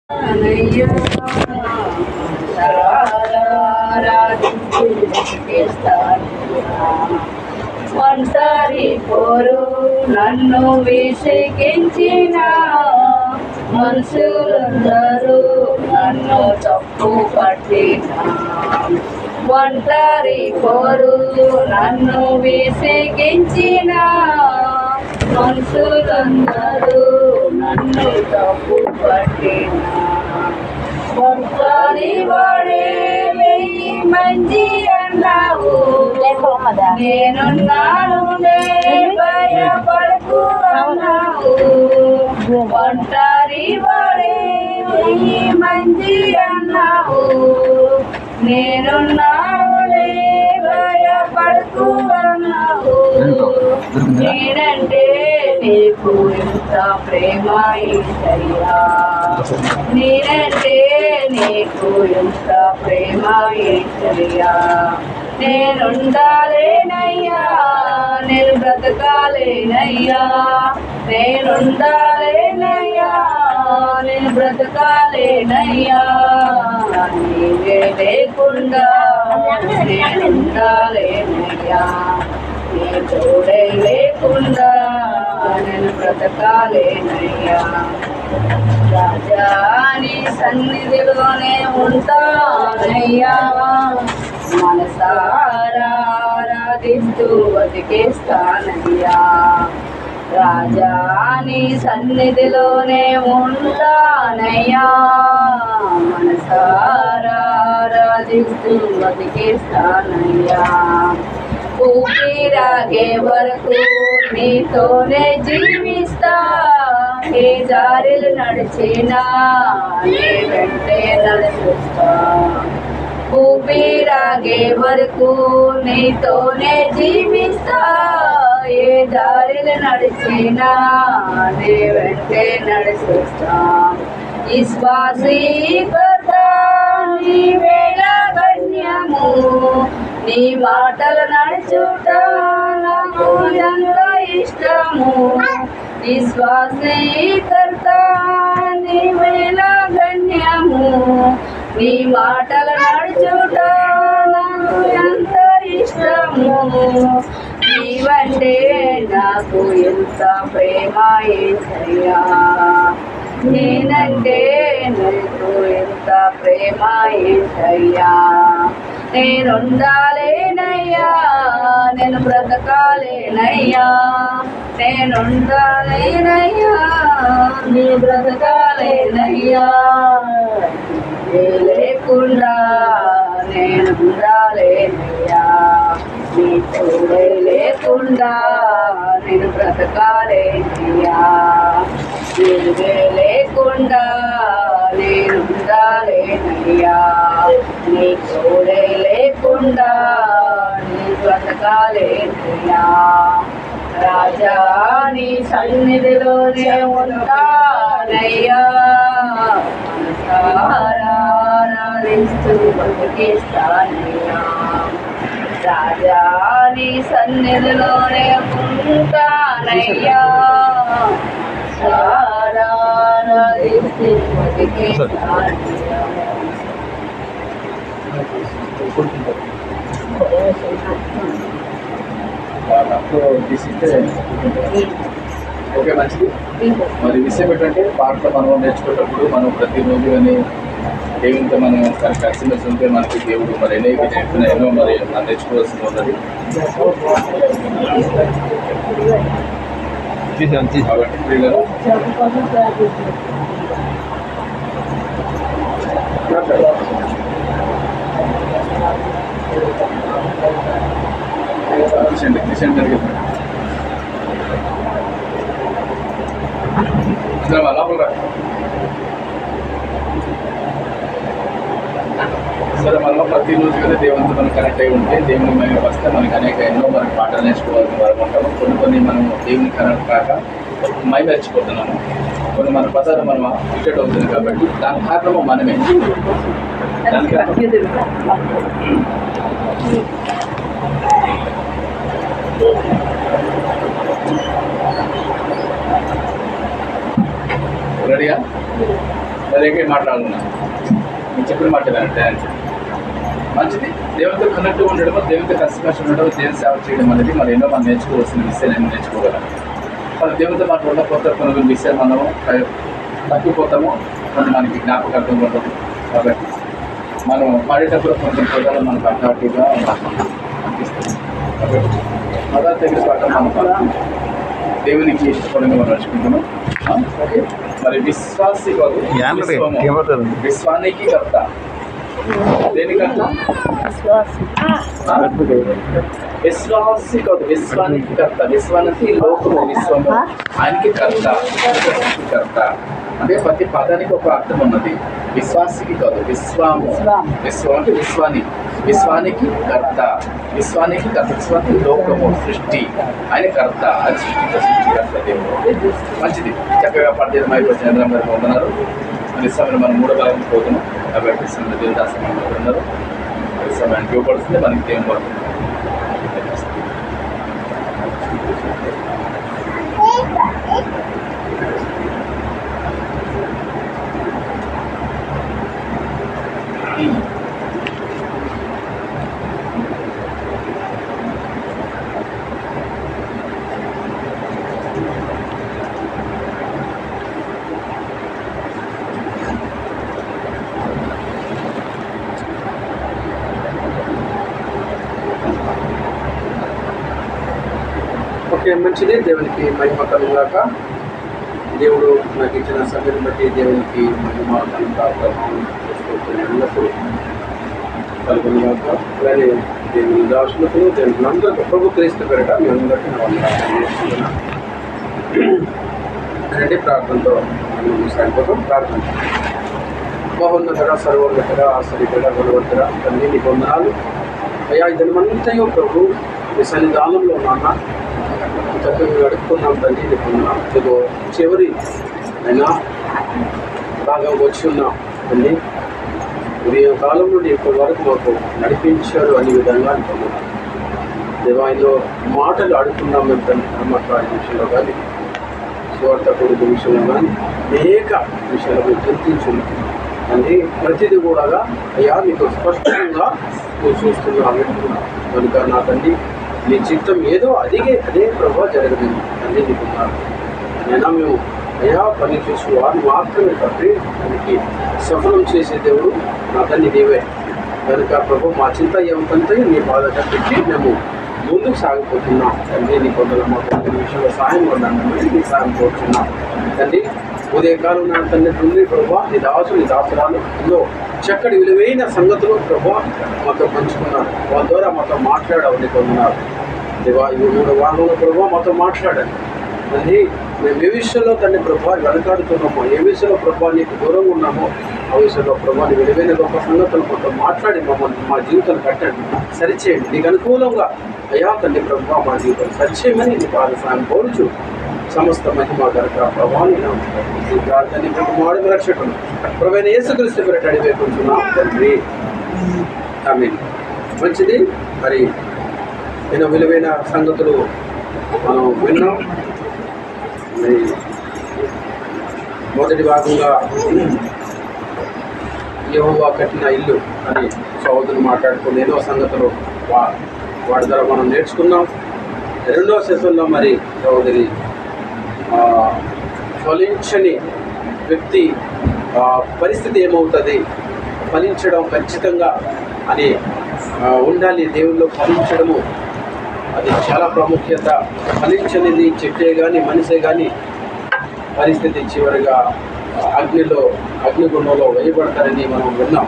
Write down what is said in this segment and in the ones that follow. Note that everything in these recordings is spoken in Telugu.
అనయ్యా ఒంటరి పోరు నన్ను విసిగించిన మనుషులందరూ నన్ను తప్పు పట్టిన ఒంటరి పోరు నన్ను విసిగించిన మనుషులందరూ నన్ను తప్పు పట్టిన ఒంటరి వాడే వెయ్యి మంచి అన్నావు నేనున్నాను భయపడకు అన్నావు ఒంటరి వాడే వెయ్యి మంచి అన్నావు నేనున్నాను భయపడకు అన్నావు నేనంటే నీకు ఎంత ప్రేమ యేసయ్యా నేనంటే నీకు ఎంత ప్రేమ యేసయ్యా నేనుండాలేనయ్యా నేను బ్రతకాలేనయ్యా నేనుండాలేనయ్యా నేను బ్రతకాలేనయ్యా నీవే లేకుండా నేనుండాలేనయ్యా నీ తోడే లేకుండా నేను బ్రతకాలేనయ్యా రాజా నీ సన్నిధిలోనే ఉంటానయ్యా మనసారా ఆరాధిస్తూ బతికేస్తానయ్యా రాజా నీ సన్నిధిలోనే ఉంటానయ్యా మనసారా ఆరాధిస్తూ బతికేస్తానయ్యా ఊపిరాగే వరకు నీతోనే జీవిస్తా ఏ దారిలు నడిచినా నీ వెంటే నడిపిస్తా ఊపిరాగే వరకు నీతోనే జీవిస్తా ఏ దారిలు నడిచినా నీ వెంటే నడిపిస్తా విశ్వాసీకర్త నీవేళ గణ్యము నీ మాటలు నడుచుట నాకు ఎంత ఇష్టము విశ్వాసీకర్త నీవేళ గణ్యము నీ మాటలు నడుచుట నాకు ఎంత ఇష్టము నీవంటే నాకు ఎంత ప్రేమ యేసయ్యా నేనంటే నీకు ఎంత ప్రేమ యేసయ్యా నేనుండాలేనయ్యా నేను బ్రతకాలేనయ్యా నేనుండాలేనయ్యా నీ బ్రతకాలేనయ్యా లేకుండా నేనుండాలేనయ్యా నీ తోడే లేకుండా నేను బ్రతకాలేనయ్యా నీవే లేకుండా నేనుండాలేనయ్యా నీ తోడే లేకుండా నీ బ్రతకాలేనయ్యా రాజా నీ సన్నిధిలోనే ఉంటానయ్యా ఆరాధిస్తూ బతికేస్తానయ్యా రాజా నీ సన్నిధిలోనే ఉంటానయ్యా ఆరాధిస్తూ బతికేస్తానయ్యా ఓకే మంచిది. మరి విషయం ఏంటంటే పాటలు మనం నేర్చుకునేటప్పుడు మనం ప్రతిరోజు కానీ దేవునితో మనం కలిసిమెలిసి ఉంటే మనకి దేవుడు మరి ఎన్నో మరి మనం నేర్చుకోవాల్సింది ఉన్నది. కాబట్టి ప్రియులారా క్రిస్టియన్ జరిగింది సరే మనం ప్రతిరోజు కదా దేవునితో మనం కనెక్ట్ అయి ఉంటే దేవుని మనం వస్తే మనకి ఎన్నో మనకి పాటలు నేర్చుకోవాల్సిన వారు ఉంటాము. కొన్ని మనం దేవుని కనెక్ట్ కాక మై నేర్చుకుంటున్నాము. కొన్ని మన ప్రసారం మనం ఇక్కడే అవుతుంది కాబట్టి దాని కారణము మనమే. రెడీయా? అదేకే మాట్లాడుతున్నా నేను చెప్పిన మాట్లాడాను మంచిది. దేవునితో కనెక్ట్ ఉండడం, దేవునితో కష్టం ఉండడం, దేవుని సేవ చేయడం అనేది మనం ఎన్నో మనం నేర్చుకోవాల్సిన విషయాలు నేర్చుకోగలం. మన దేవునితో మనం ఉండకపోతే కొన్ని విషయాలు మనము తగ్గిపోతాము, కొన్ని మనకి జ్ఞాపకార్థం ఉండదు. కాబట్టి మనం పాడేటప్పుడు కొంచెం పదాలు మనకు అట్రాక్టివ్గా అనిపిస్తుంది. కాబట్టి పదాలు తగిన పాట మనం దేవునికి ఇష్టపడంగా మనం నడుచుకుంటున్నాం. ఓకే, మరి విశ్వాసి కాదు, విశ్వానికి కర్త. దేనికర్త? విశ్వాసి కాదు, విశ్వానికి కర్త. విశ్వానికి లోకము, విశ్వము ఆయనకి కర్త. అంటే ప్రతి పదానికి ఒక అర్థం ఉన్నది. విశ్వాసికి కాదు, విశ్వాము. విశ్వం అంటే విశ్వానికి కర్త. విశ్వానికి లోకము, సృష్టి ఆయన కర్త. అది సృష్టికర్త దేవుడు. మంచిది, చక్కగా పద్దెనిమిది మైలు చంద్రం గారు పొందుతున్నారు. సమయంలో మనం 3వ భాగం పోతున్నాం. కాబట్టి సమయంలో దేవదాసంలో ఉన్నారు. సమయానికి ఇవ్వబడుతుంది మనకి దేవుని పడుతుంది. ఓకే, మంచిది. దేవునికి మహిమ కలుగుగాక. దేవుడు నాకు ఇచ్చిన సమయం బట్టి దేవునికి మహిమ ఎల్లప్పుడూ కలుగుగాక. అలాగే దేవుని దాసులకు, దేవుని అందరికీ ప్రభు క్రీస్తు పేరిట మీ అందరికీ నా వందనాలు చేస్తున్నాను. అంటే ప్రార్థనతో సాగిపోతాం. ప్రార్థన. మహోన్నతర, సర్వోన్నతర, ఆశ్చర్యకర, బలవంతర తల్లి నీకు వందనాలు అయ్యా. ఇదమంతయో ప్రభు మీ సన్నిధానంలో నాన్న చక్కగా గడుపుకున్నాం తండ్రి. నీకు చివరి అయినా బాగా వచ్చి ఉన్నాం తండ్రి. ఉదయం కాలం నుండి ఇప్పటి వరకు మాకు నడిపించారు అనే విధంగా అనుకున్నాం దేవాయలో మాటలు ఆడుకున్నాం మేము తండ్రి. నమ్మకాల విషయంలో కానీ, స్వార్థ కొడుకు విషయంలో కానీ అనేక విషయాలు గుర్తించున్నాం తండ్రి. ప్రతిదీ కూడా అయ్యా మీకు స్పష్టంగా నువ్వు చూస్తున్నావు కనుక నా తండ్రి నీ చిత్తం ఏదో అదే ప్రభావ జరగలేదు తండ్రి. నీకున్నారు అయినా మేము అయ్యా పని చూసి వారు మాత్రమే తండ్రి దానికి సఫలం చేసే దేవుడు నా తండ్రి నీవే కనుక ప్రభు మా చింత ఏమంటే నీ బాధ పెట్టి మేము ముందుకు సాగిపోతున్నాం తండ్రి. నీ కొందరు మాకు విషయంలో సాయం ఉండాలని నీ సాయం కోరుతున్నాం తండ్రి. ఉదయకాలం నా తండ్రి తండ్రి ప్రభావ నీ దాసులు, నీ దాసురాలు ఎన్నో చక్కటి విలువైన సంగతులు ప్రభావ మాతో పంచుకున్నారు. వాళ్ళ ద్వారా మాతో మాట్లాడావు. నీకు ఉన్నారు దేవా. ఈ 3 వారంలో ప్రభావ మాతో మాట్లాడాలి తండ్రి. మేము ఏ విషయంలో తండ్రి ప్రభావ వెనకాడుతున్నామో, ఏ విషయంలో ప్రభావ నీకు దూరంగా ఉన్నామో ఆ విషయంలో ప్రభావ విలువైన గొప్ప సంగతులు మాతో మాట్లాడి మమ్మల్ని మా జీవితాన్ని కట్టండి, సరిచేయండి. నీకు అనుకూలంగా అయ్యా తండ్రి ప్రభావ మా జీవితాన్ని సరిచేయమని నీ పాద సాయం కోరుచు సమస్త మహిమ గనక ప్రభావాన్ని ఈ ప్రార్థన మాడు రక్షకుడు ప్రభువైన యేసుక్రీస్తు పేరిట అడివేకుంటున్నాం తండ్రి. ఆమేన్. మంచిది. మరి ఎన్నో విలువైన సంగతులు మనం విన్నాం. మరి మొదటి భాగంగా యెహోవా కట్టిన ఇల్లు అని సహోదరులు మాట్లాడుకుని ఎన్నో సంగతులు వాడి ద్వారా మనం నేర్చుకున్నాం. 2వ సెషన్లో మరి సహోదరి ఫలించని వ్యక్తి పరిస్థితి ఏమవుతుంది, ఫలించడం ఖచ్చితంగా అని ఉండాలి. దేవుల్లో ఫలించడము అది చాలా ప్రాముఖ్యత. ఫలించనిది చెట్టే కానీ మనిషే కానీ పరిస్థితి చివరిగా అగ్నిగుండంలో వేయబడతారని మనం విన్నాం.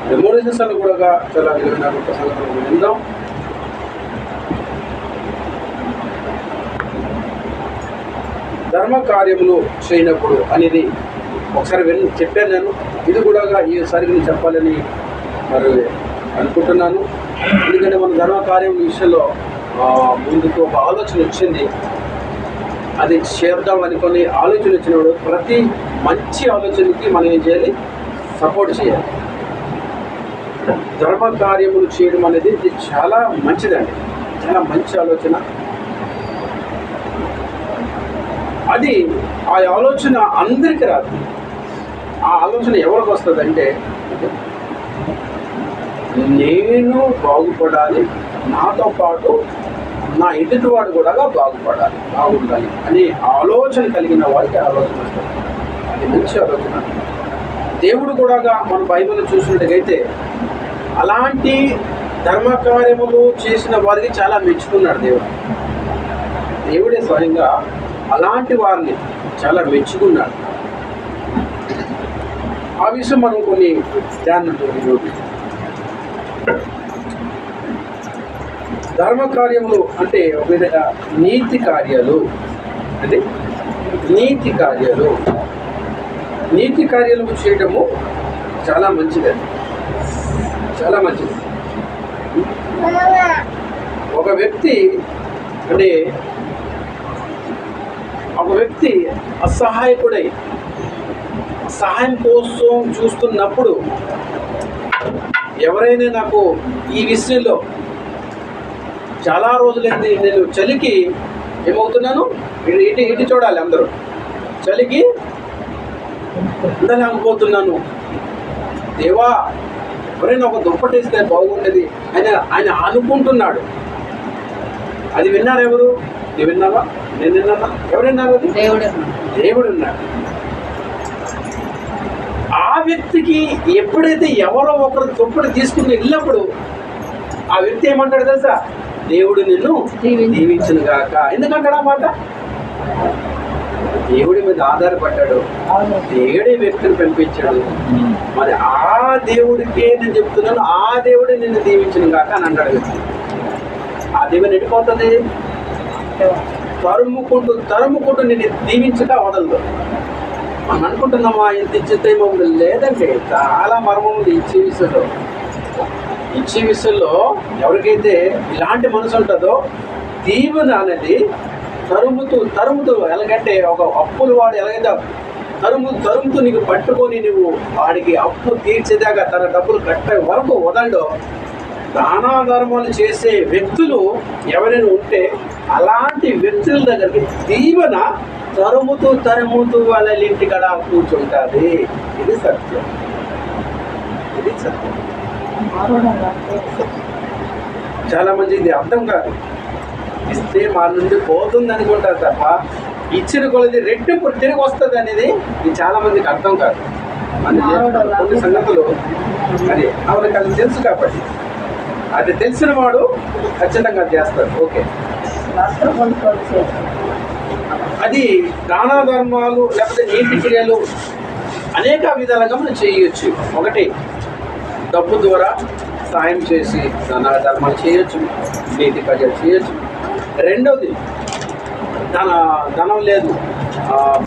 3వ సెషన్లో కూడా చాలా విలువైన గొప్ప సంగతులు విన్నాం. ధర్మ కార్యములు చేయనప్పుడు అనేది ఒకసారి చెప్పాను నేను. ఇది కూడా ఈసారి నేను చెప్పాలని మరి అనుకుంటున్నాను. ఎందుకంటే మన ధర్మ కార్యం విషయంలో ముందుకు ఒక ఆలోచన వచ్చింది. అది చేద్దాం అనుకుని ఆలోచన వచ్చినప్పుడు ప్రతి మంచి ఆలోచనకి మనం ఏం చేయాలి? సపోర్ట్ చేయాలి. ధర్మ కార్యములు చేయడం అనేది ఇది చాలా మంచిదండి, చాలా మంచి ఆలోచన. అది ఆ ఆలోచన అందరికీ రాదు. ఆ ఆలోచన ఎవరికి వస్తుందంటే, నేను బాగుపడాలి, నాతో పాటు నా ఎదుటివాడు కూడా బాగుండాలి అనే ఆలోచన కలిగిన వారికి ఆలోచన వస్తుంది. అది మంచి ఆలోచన. దేవుడు కూడా మన బైబిల్ చూసినట్టుగైతే అలాంటి ధర్మకార్యములు చేసిన వారికి చాలా మెచ్చుకున్నాడు దేవుడే స్వయంగా అలాంటి వారిని చాలా మెచ్చుకున్నాడు. ఆ విషయం మనం కొన్ని ధ్యానం ధర్మ కార్యములు అంటే ఒక విధంగా నీతి కార్యాలు. అంటే నీతి కార్యాలు చేయడము చాలా మంచిది. ఒక వ్యక్తి అసహాయకుడై సహాయం కోసం చూస్తున్నప్పుడు ఎవరైనా నాకు ఈ విషయంలో చాలా రోజులైంది, నేను చలికి ఏమవుతున్నాను, ఇటు చూడాలి అందరూ, చలికి ఉండలేకపోతున్నాను, దేవా ఎవరైనా ఒక దుప్పటేస్తే బాగుండేది ఆయన అనుకుంటున్నాడు. అది విన్నారు ఎవరు? నువ్వు విన్నావా? నేను విన్నావా? ఎవరు విన్నారు? అది దేవుడు విన్నాడు. ఆ వ్యక్తికి ఎప్పుడైతే ఎవరో ఒకరు దుప్పటి తీసుకుని వెళ్ళినప్పుడు ఆ వ్యక్తి ఏమంటాడు తెలుసా? దేవుడు నిన్ను దీవించును గాక. ఎందుకంటాడు ఆ మాట? దేవుడి మీద ఆధారపడ్డాడు, దేవుడే వ్యక్తిని పంపించాడు. మరి ఆ దేవుడికే నేను చెప్తున్నాను, ఆ దేవుడే నిన్ను దీవించును గాక అని అంటాడు వ్యక్తి. ఆ దేవుని ఎడిపోతుంది, తరుముకుంటూ నిన్ను దీవించక వదలదు. మనం అనుకుంటున్నామా ఇంత ఇచ్చితే మమ్మల్ని? లేదండి, చాలా మర్మం ఉంది ఇచ్చే విషయంలో. ఎవరికైతే ఇలాంటి మనసు ఉంటుందో దీవెన అనేది తరుముతూ ఎలాగంటే ఒక అప్పులు వాడు ఎలాగైతే తరుముతూ నీకు పట్టుకొని నువ్వు వాడికి అప్పు తీర్చేదాకా తన డబ్బులు కట్టే వరకు వదలడో, దానా ధర్మాలు చేసే వ్యక్తులు ఎవరైనా ఉంటే అలాంటి వ్యక్తుల దగ్గరికి దీవెన తరుముతూ వాళ్ళ ఇంటి కడ కూర్చుంటుంది. ఇది సత్యం. చాలా మంది ఇది అర్థం కాదు. ఇస్తే మా నుండి పోతుంది అనుకుంటారు తప్ప ఇచ్చిన కొలది రెట్టింపు తిరిగి వస్తుంది అనేది ఇది చాలా మందికి అర్థం కాదు. కొన్ని సంగతులు అది వాళ్ళకి అది తెలుసు కాబట్టి, అది తెలిసిన వాడు ఖచ్చితంగా చేస్తాడు. ఓకే, అది దాన ధర్మాలు లేకపోతే నీతి క్రియలు అనేక విధాలుగా మనం చేయొచ్చు. ఒకటి, డబ్బు ద్వారా సాయం చేసి దాన ధర్మాలు చేయొచ్చు, నీతి కార్యాలు చేయొచ్చు. రెండవది, ధనం లేదు,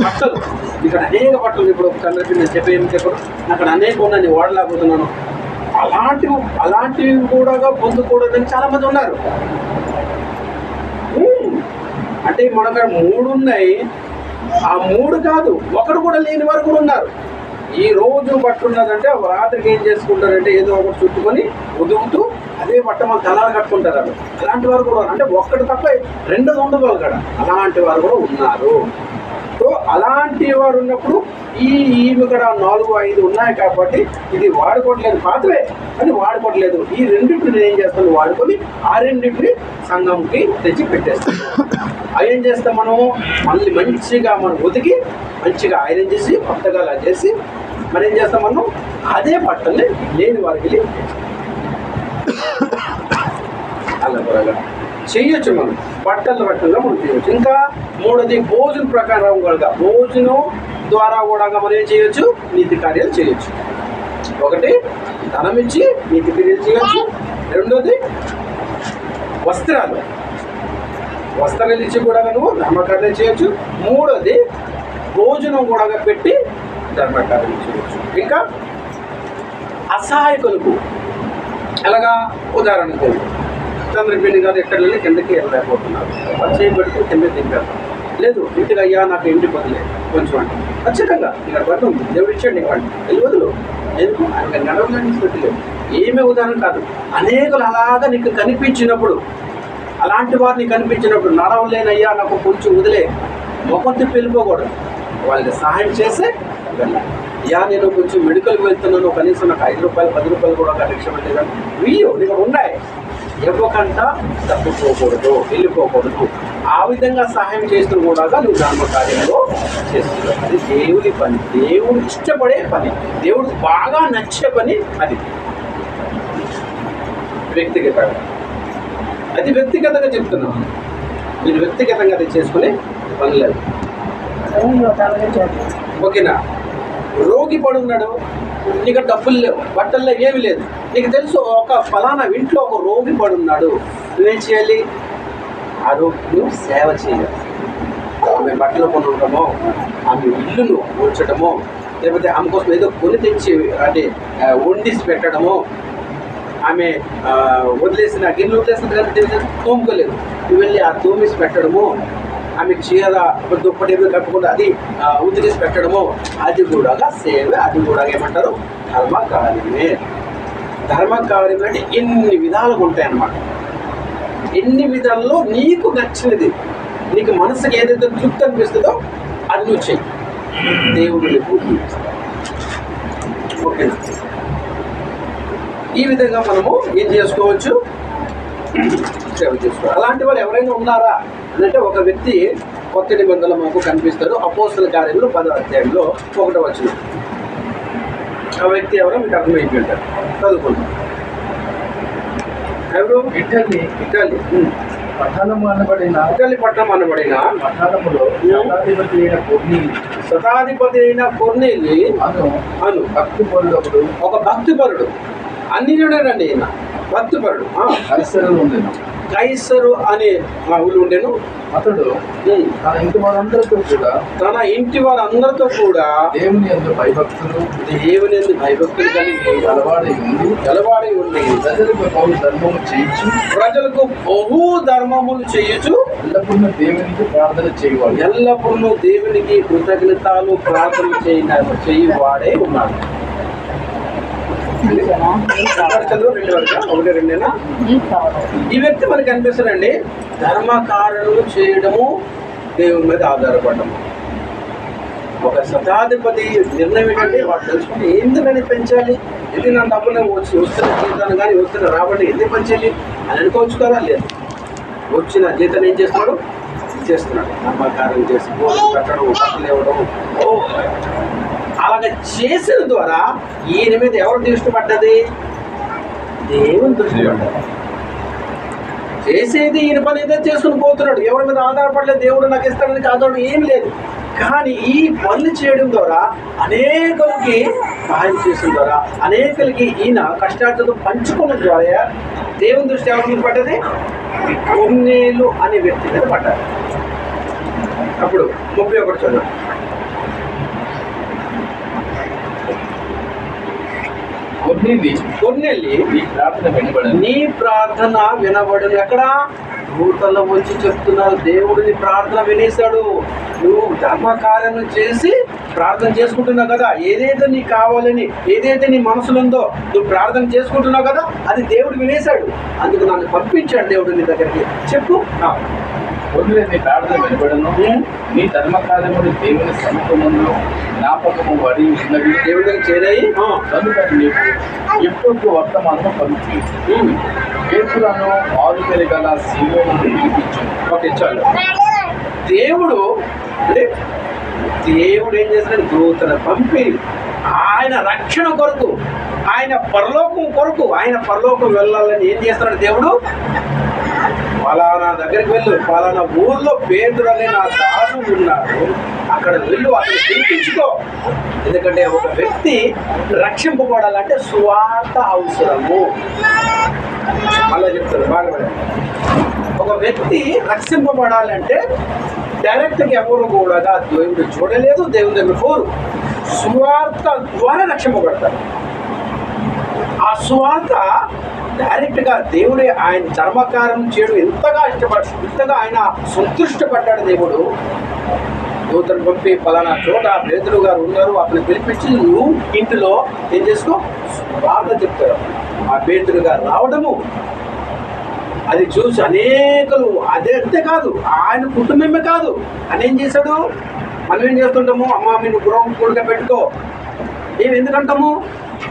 బట్టలు. ఇక్కడ అనేక బట్టలు, ఇప్పుడు అందరికీ నేను చెప్పేది అక్కడ అనేక ఉన్నాయి, నేను వాడలేకపోతున్నాను. అలాంటివి కూడా పొందకూడదని చాలామంది ఉన్నారు. అంటే మన దగ్గర 3 ఉన్నాయి, ఆ 3 కాదు, ఒకడు కూడా లేని వారు కూడా ఉన్నారు. ఈ రోజు బట్ట ఉన్నదంటే రాత్రికి ఏం చేసుకుంటారంటే ఏదో ఒకటి చుట్టుకొని ఉదుగుతూ అదే బట్ట మన తలాలు కట్టుకుంటారు. వాళ్ళు అలాంటి వారు కూడా, అంటే ఒక్కటి తప్ప 2 ఉండదు వాళ్ళు కూడా. అలాంటి వారు కూడా ఉన్నారు. సో అలాంటి వారు ఉన్నప్పుడు ఈమె కూడా 4-5 ఉన్నాయి కాబట్టి ఇది వాడుకోవట్లేదు, పాతవే అని వాడుకోవట్లేదు. ఈ రెండింటిని ఏం చేస్తాను వాడుకొని ఆ రెండింటిని సంఘంకి తెచ్చి పెట్టేస్తాం. అవి ఏం చేస్తాం మనము? మళ్ళీ మంచిగా మనం ఉతికి మంచిగా ఐరన్ చేసి కొత్తగా అలా చేసి మరి ఏం చేస్తాం మనం? అదే బట్టల్ని లేని వారికి అలా త్వరగా చేయొచ్చు. మనం బట్టల్లో మనం చేయొచ్చు. ఇంకా 3వది, భోజనం ప్రకారం కూడా భోజనం ద్వారా కూడా మనం ఏం చేయొచ్చు? నీతి కార్యాలు చేయొచ్చు. ఒకటి, ధనం ఇచ్చి నీతి కార్యాలు చేయొచ్చు. రెండోది, వస్త్రాలు ఇచ్చి కూడా నువ్వు ధర్మకార్యాలు చేయొచ్చు. 3వది, భోజనం కూడా పెట్టి ధర్మకార్యాలు చేయొచ్చు. ఇంకా అసహాయకులకు అలాగా, ఉదాహరణకు చంద్రపేణి గారు ఎక్కడ వెళ్ళి కిందకి వెళ్ళలేకపోతున్నారు, వాళ్ళు చేయబెడుతూ కింద దింపారు. లేదు, ఇంటికి అయ్యా నాకు ఇంటి బదులే కొంచెం అంటే ఖచ్చితంగా ఇక్కడ బదులు ఉంది, దేవుడు ఇచ్చాడు ఇవ్వండి, వెళ్ళి వదులు. ఎందుకు? ఆయన నడవడానికి పెట్టలేదు. ఏమే ఉదాహరణ కాదు, అనేకులు అలాగా నీకు కనిపించినప్పుడు, అలాంటి వారిని కనిపించినప్పుడు నడవలేనయ్యా నాకు కొంచెం వదిలే, ముఖం తిప్పి వెళ్ళిపోకూడదు, వాళ్ళకి సహాయం చేసే వెళ్ళాలి. నేను కొంచెం మెడికల్కి వెళ్తున్నాను, కనీసం నాకు 5 రూపాయలు 10 రూపాయలు కూడా కనెక్షన్ లేదా వీయో నీకు ఉన్నాయి, ఇవ్వకంట తప్పుకోకూడదు, వెళ్ళిపోకూడదు. ఆ విధంగా సహాయం చేస్తూ కూడా నువ్వు ధర్మ కార్యంలో చేస్తున్నావు. అది దేవుని పని, దేవుడు ఇష్టపడే పని, దేవుడు బాగా నచ్చే పని అది. వ్యక్తిగతంగా అది వ్యక్తిగతంగా చెప్తున్నాను. మీరు వ్యక్తిగతంగా అది చేసుకునే పని లేదు. ఓకేనా? రోగి పడున్నాడు, నీకు డబ్బులు లేవు, బట్టల్లో ఏమి లేదు, నీకు తెలుసు ఒక ఫలానా ఇంట్లో ఒక రోగి పడున్నాడు, నువ్వేం చేయాలి? ఆ రోగిని సేవ చేయాలి. ఆమె బట్టలు కొనడమో, ఆమె ఇల్లును ఉంచడమో, లేకపోతే ఆమె కోసం ఏదో కొని తెచ్చి అంటే వండిసి పెట్టడమో, ఆమె వదిలేసిన గిన్నెలు వదిలేసిన కానీ తోముకోలేదు, నువ్వు వెళ్ళి ఆ తోమేసి పెట్టడము, ఆమె చీర దుప్పటి కట్టుకుంటే అది ఉతికేసి పెట్టడము, అది కూడా సేవ, అది కూడా ఏమంటారు? ధర్మకార్యమే. ధర్మకార్యం అంటే ఎన్ని విధాలుగా ఉంటాయన్నమాట. ఎన్ని విధాల్లో నీకు నచ్చినది, నీకు మనసుకి ఏదైతే తృప్తి అనిపిస్తుందో అది నువ్వు చెయ్యి, దేవుడు నీకు ఓకేనా? ఈ విధంగా మనము ఏం చేసుకోవచ్చు? సేవ చేసుకోవాలి. అలాంటి వాళ్ళు ఎవరైనా ఉన్నారా అంటే ఒక వ్యక్తి కొత్త నిబంధనలు మాకు కనిపిస్తారు. అపోస్తల కార్యంలో 10వ అధ్యాయంలో 1వ వచనం. ఆ వ్యక్తి ఎవరో మీకు అర్థమైపోయింటారు, చదువుకుంటాం. ఎవరు? ఇటలీ పట్టణము అనబడిన ఇటలీ పట్టణం అనబడిన పట్టణములో శతాధిపతి అయిన కొర్నేలి అను భక్తిపరుడు, ఒక భక్తిపరుడు, అన్నియుడేనండి ఈయన భక్తిపరుడు. కైసరు అనే ఊళ్ళు ఉండేను. అతడు తన ఇంటి వారందరితో కూడా దేవుని యందు భయభక్తులు కలిగి గలవాడై ఉండి ప్రజలకు బహు ధర్మములు చేయుచు ఎల్లప్పుడూ దేవునికి కృతజ్ఞతలు ప్రార్థన చేయువాడే ఉన్నాడు. ఈ వ్యక్తి మనకి అనిపిస్తుందండి, ధర్మకార్యాలు చేయడము, దేవుని మీద ఆధారపడము. ఒక శతాధిపతి నిర్ణయం ఏంటంటే వాడు తెలుసుకుంటే ఎందుకని పెంచాలి, ఇది నా డబ్బులు వస్తున్న జీతాన్ని కానీ వస్తున్న రాబడి ఎందుకు పెంచాలి అని అనుకోవచ్చు కదా. లేదు, వచ్చిన జీతాన్ని ఏం చేస్తున్నాడు? చేస్తున్నాడు. ధర్మకార్యం చేసి కట్టడం, బట్టలు ఇవ్వడం. అలాగ చేసిన ద్వారా ఈయన మీద ఎవరు దృష్టి పడ్డది? దేవుని దృష్టి పడ్డది. చేసేది ఈయన పని ఏదో చేసుకుని పోతున్నాడు, ఎవరి మీద ఆధారపడలేదు. దేవుడు నాకు ఇస్తాడని ఆధారం ఏం లేదు. కానీ ఈ పనులు చేయడం ద్వారా అనేకులకి సహాయం చేసిన ద్వారా, అనేకులకి ఈయన కష్టాలతో పంచుకోవడం ద్వారా దేవుని దృష్టి ఎవరి మీద పడ్డది? కొర్నేలు అనే వ్యక్తి మీద పడ్డారు. అప్పుడు 31 చదువు. కొర్నేలి నీ ప్రార్థన వినబడును. ఎక్కడ? దూతల్లో వచ్చి చెప్తున్నారు, దేవుడిని ప్రార్థన వినేశాడు. నువ్వు ధర్మకార్యం చేసి ప్రార్థన చేసుకుంటున్నావు కదా, ఏదైతే నీకు కావాలని, ఏదైతే నీ మనసులో ఉందో నువ్వు ప్రార్థన చేసుకుంటున్నావు కదా, అది దేవుడు వినేశాడు. అందుకు నన్ను పంపించాడు దేవుడు నీ దగ్గరికి. చెప్పు. నీ ప్రార్థన వినబడను, నీ ధర్మకార్యములు దేవుని సముఖములో జ్ఞాపకము పడి ఉన్నవి, దేవుడికి చేరాయి. కనుక నీకు ఎప్పుడు వర్తమానము పంపి పేతులను 6 పెరగల సీమోను పిలిపించు. చాలు. దేవుడు అంటే దేవుడు ఏం చేస్తాడు? దూతను పంపి ఆయన రక్షణ కొరకు, ఆయన పరలోకం కొరకు, ఆయన పరలోకం వెళ్ళాలని ఏం చేస్తున్నాడు దేవుడు? ఫలానా దగ్గరికి వెళ్ళు, ఫలానా ఊర్లో పేతురు అనే నా దాసు ఉన్నాడు, అక్కడ వెళ్ళు, అతను పిలిపించుకో. ఎందుకంటే ఒక వ్యక్తి రక్షింపబడాలంటే సువార్త అవసరము. అలా చెప్తారు బాగా. ఒక వ్యక్తి రక్షింపబడాలంటే డైరెక్ట్గా ఎవరు కూడా దేవుడు చూడలేదు, దేవుని దగ్గర పోరు, సువార్త ద్వారా రక్షింపబడతారు. ఆ సువార్త డైరెక్ట్గా దేవుడే ఆయన ధర్మకార్యం చేయడం ఎంతగా ఇంతగా ఆయన సంతృష్టపడ్డాడు దేవుడు. దూతను పంపి ఫలానా చోట పేతురు గారు ఉన్నారు, అతను పిలిపించి నువ్వు ఇంటిలో ఏం చేసుకో వార్త చెప్తారు. ఆ పేతురు గారు రావడము అది చూసి అనేకలు, అదే అంతేకాదు ఆయన కుటుంబమే కాదు అని ఏం చేశాడు? మనం ఏం చేస్తుంటాము? అమ్మ మీరు గృహం కూడగా పెట్టుకో, మేము ఎందుకంటాము?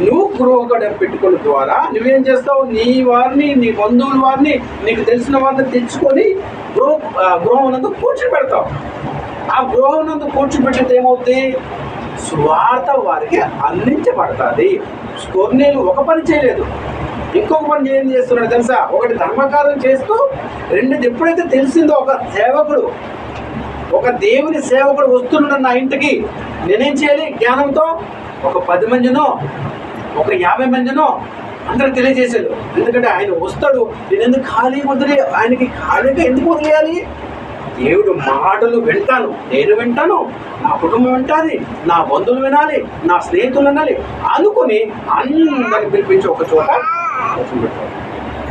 నువ్వు గృహగడ పెట్టుకున్న ద్వారా నువ్వేం చేస్తావు? నీ వారిని, నీ బంధువుల వారిని, నీకు తెలిసిన వారిని తెచ్చుకొని గృహం నందు కూర్చోబెడతావు. ఆ గృహం నందు కూర్చోబెట్టితే ఏమవుతుంది? స్వార్థ వారికి అందించబడుతుంది. కొన్నేళ్ళు ఒక పని చేయలేదు, ఇంకొక పని ఏం చేస్తున్నాడు తెలుసా? ఒకటి ధర్మకార్యం చేస్తూ, రెండోది ఎప్పుడైతే తెలిసిందో ఒక సేవకుడు, ఒక దేవుని సేవకుడు వస్తున్నాడు నా ఇంటికి, నేనేం చేయాలి? జ్ఞానంతో ఒక 10 మందినో ఒక 50 మందినో అందరికి తెలియజేశాడు. ఎందుకంటే ఆయన వస్తాడు, నేను ఎందుకు ఖాళీ వదిలే, ఆయనకి ఖాళీగా ఎందుకు వదిలేయాలి? దేవుడు మాటలు వింటాను, నేను వింటాను, నా కుటుంబం వింటాది, నా బంధువులు వినాలి, నా స్నేహితులు వినాలి అనుకుని అందరిని పిలిపించి ఒక చోట కూర్చోబెట్టాడు.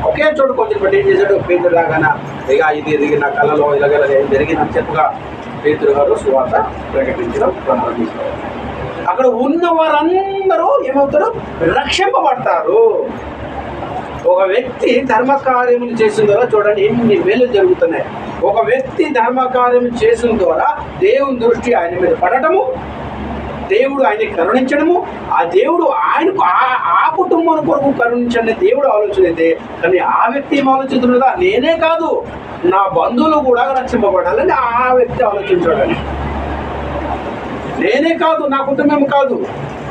ఒకే చోట కొంచెం పెట్టి ఏం చేశాడు? పేతురు లాగానా ఇక ఇది నా కళలో ఇలాగ జరిగిన చెప్పగా పేతురు గారు సువార్త ప్రకటించడం ప్రారంభిస్తారు. అక్కడ ఉన్న వారందరూ ఏమవుతారు? రక్షింపబడతారు. ఒక వ్యక్తి ధర్మకార్యములు చేసిన ద్వారా చూడండి ఎన్ని మేలు జరుగుతున్నాయి. ఒక వ్యక్తి ధర్మకార్యం చేసిన ద్వారా దేవుని దృష్టి ఆయన మీద పడటము, దేవుడు ఆయనకి కరుణించడము, ఆ దేవుడు ఆయనకు ఆ కుటుంబం కొరకు కరుణించండి దేవుడు ఆలోచన అయితే, కానీ ఆ వ్యక్తి ఏం ఆలోచిస్తున్నదా? నేనే కాదు, నా బంధువులు కూడా రక్షింపబడాలని ఆ వ్యక్తి ఆలోచించాడని. నేనే కాదు, నా కుటుంబం కాదు.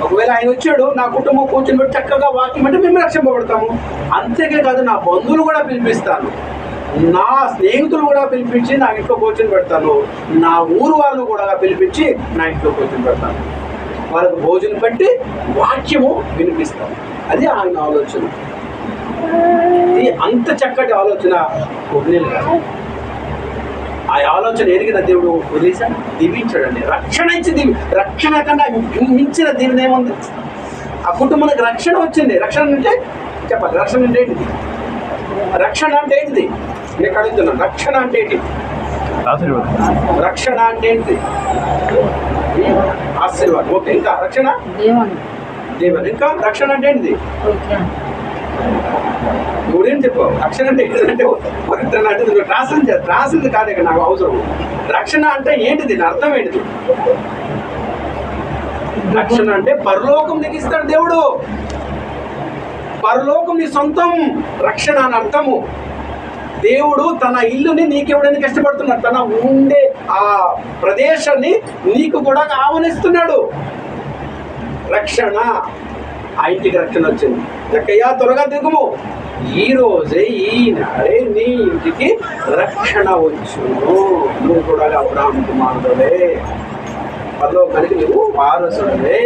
ఒకవేళ ఆయన వచ్చాడు, నా కుటుంబం కూర్చొని పెట్టి చక్కగా వాక్యం అంటే మేము రక్షింపబడతాము. అంతేకే కాదు, నా బంధువులు కూడా పిలిపిస్తాను, నా స్నేహితులు కూడా పిలిపించి నా ఇంట్లో కూర్చొని పెడతాను, నా ఊరు వాళ్ళు కూడా పిలిపించి నా ఇంట్లో కూర్చొని పెడతాను, వాళ్ళకు భోజనం పెట్టి వాక్యము వినిపిస్తాను. అది ఆయన ఆలోచన. ఇది అంత చక్కటి ఆలోచన కొన్నేళ్ళు కాదు. ఆ ఆలోచన ఎరిగిన దేవుడు వదిలేసా దీవించాడండి. రక్షణ ఇచ్చి రక్షణ కన్నా మించిన దీవెన ఏముంది? ఆ కుటుంబానికి రక్షణ వచ్చింది. రక్షణ అంటే చెప్పాలి, రక్షణ అంటే ఏంటిది? రక్షణ అంటే ఏంటిది? నేను అడుగుతున్నాను, రక్షణ అంటే ఏంటి? రక్షణ అంటే ఏంటి? ఆశీర్వాదం. ఓకే, ఇంకా రక్షణ దేవుని. ఇంకా రక్షణ అంటే ఏంటిది? నువ్వేం చెప్పు? రక్షణ అంటే ఏంటంటే రాసింది కాదు ఇక్కడ నాకు అవసరం. రక్షణ అంటే ఏంటిది? అర్థం ఏంటిది? రక్షణ అంటే పరలోకం నీకు ఇస్తాడు దేవుడు. పరలోకం నీ సొంతం. రక్షణ అని అర్థము. దేవుడు తన ఇల్లుని నీకెవడానికి కష్టపడుతున్నాడు, తన ఉండే ఆ ప్రదేశాన్ని నీకు కూడా ఆహ్వానిస్తున్నాడు. రక్షణ. ఆ ఇంటికి రక్షణ వచ్చింది. చక్కయ్యా త్వరగా దిగుము, ఈ రోజే ఈనాడే నీ ఇంటికి రక్షణ వచ్చును. నువ్వు కూడా అబ్రాహాము కుమారుడే, పరలోకానికి నువ్వు వారసుడే.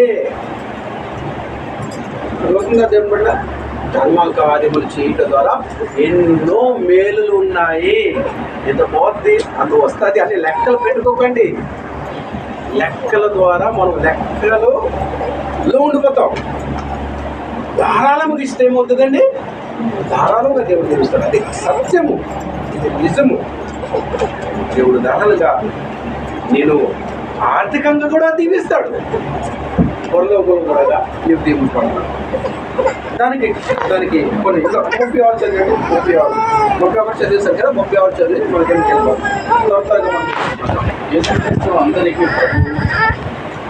దేవుని బిడ్డ, ధర్మకార్యములు చేయటం ద్వారా ఎన్నో మేలులు ఉన్నాయి. ఎంత పోతుంది అంత వస్తుంది అని లెక్కలు పెట్టుకోకండి. లెక్కల ద్వారా మనం లెక్కలలో ఉండిపోతాం. ధారాళముగా ఇస్తే ఏమవుతుందండి? ధారాళంగా దేవుడు తెలుస్తాడు. అది సత్యము, ఇది నిజము. దేవుడు ధారాళంగా నేను ఆర్థికంగా కూడా దీవిస్తాడు, పరలోకంలో కూడా నీవు దీవించబడతాడు. దానికి కొన్ని 30 ఆరు చదివండి. 30 ఆరు చదివేసారు కదా, 30 ఆరు చదివి మనకి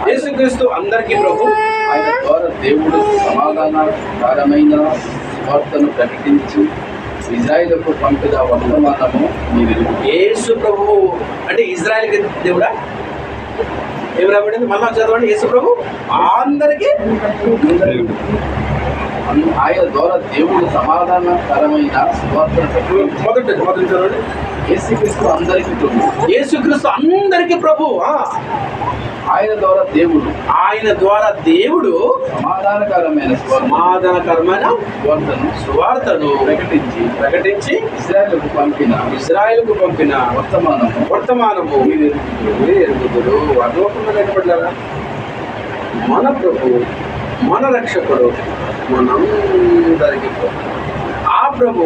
యేసుక్రీస్తు అందరికీ ప్రభు. ఆయన ద్వారా దేవుడు సమాధానకరమైన వార్తను ప్రకటించి ఇజ్రాయేలుకు పంపిన వర్తమానము మీరు. యేసు ప్రభు అంటే ఇజ్రాయేల్కి దేవుడా? ఏం రాబడింది? మళ్ళా చదవండి. యేసు ప్రభు అందరికీ. ఆయన ద్వారా దేవుడు సమాధానకరమైన వార్తను మొదటి చదవండి. యేసుక్రీస్తు అందరికీ ప్రభు. యేసుక్రీస్తు అందరికీ ప్రభు. ఆయన ద్వారా దేవుడు సమాధానకరమైన సువార్తను ప్రకటించి ఇశ్రాయేలుకు పంపిన వర్తమానము మీరు ఎరుగుదురు. అదొకటి ఎక్కడలారా? మన ప్రభు, మన రక్షకుడు మనందరికీ ప్రభు. ఆ ప్రభు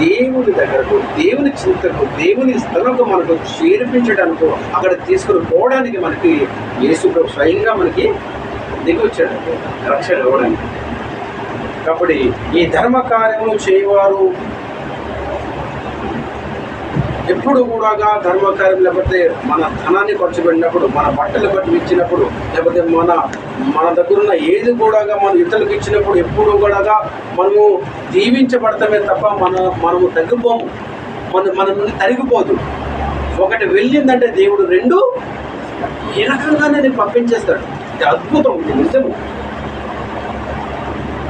దేవుని దగ్గరకు, దేవుని చింతకు, దేవుని స్థలంకు మనకు చేర్పించడానికి, అక్కడ తీసుకుని పోవడానికి మనకి యేసు ప్రభు స్వయంగా మనకి దిగొచ్చాడు రక్షణ ఇవ్వడానికి. కాబట్టి ఈ ధర్మ కార్యములు చేయవారు ఎప్పుడు కూడా ధర్మకార్యం లేకపోతే మన ధనాన్ని ఖర్చు పెట్టినప్పుడు, మన బట్టలు ఖర్చు ఇచ్చినప్పుడు, లేకపోతే మన దగ్గర ఉన్న ఏది కూడా మనం ఇతరులకు ఇచ్చినప్పుడు ఎప్పుడు కూడా మనము దీవించబడతామే తప్ప మనము తగ్గిపోము, మన నుండి తరిగిపోదు. ఒకటి వెళ్ళిందంటే దేవుడు రెండు ఏ రకంగానే నేను పంపించేస్తాడు. ఇది అద్భుతం, ఇది నిజము.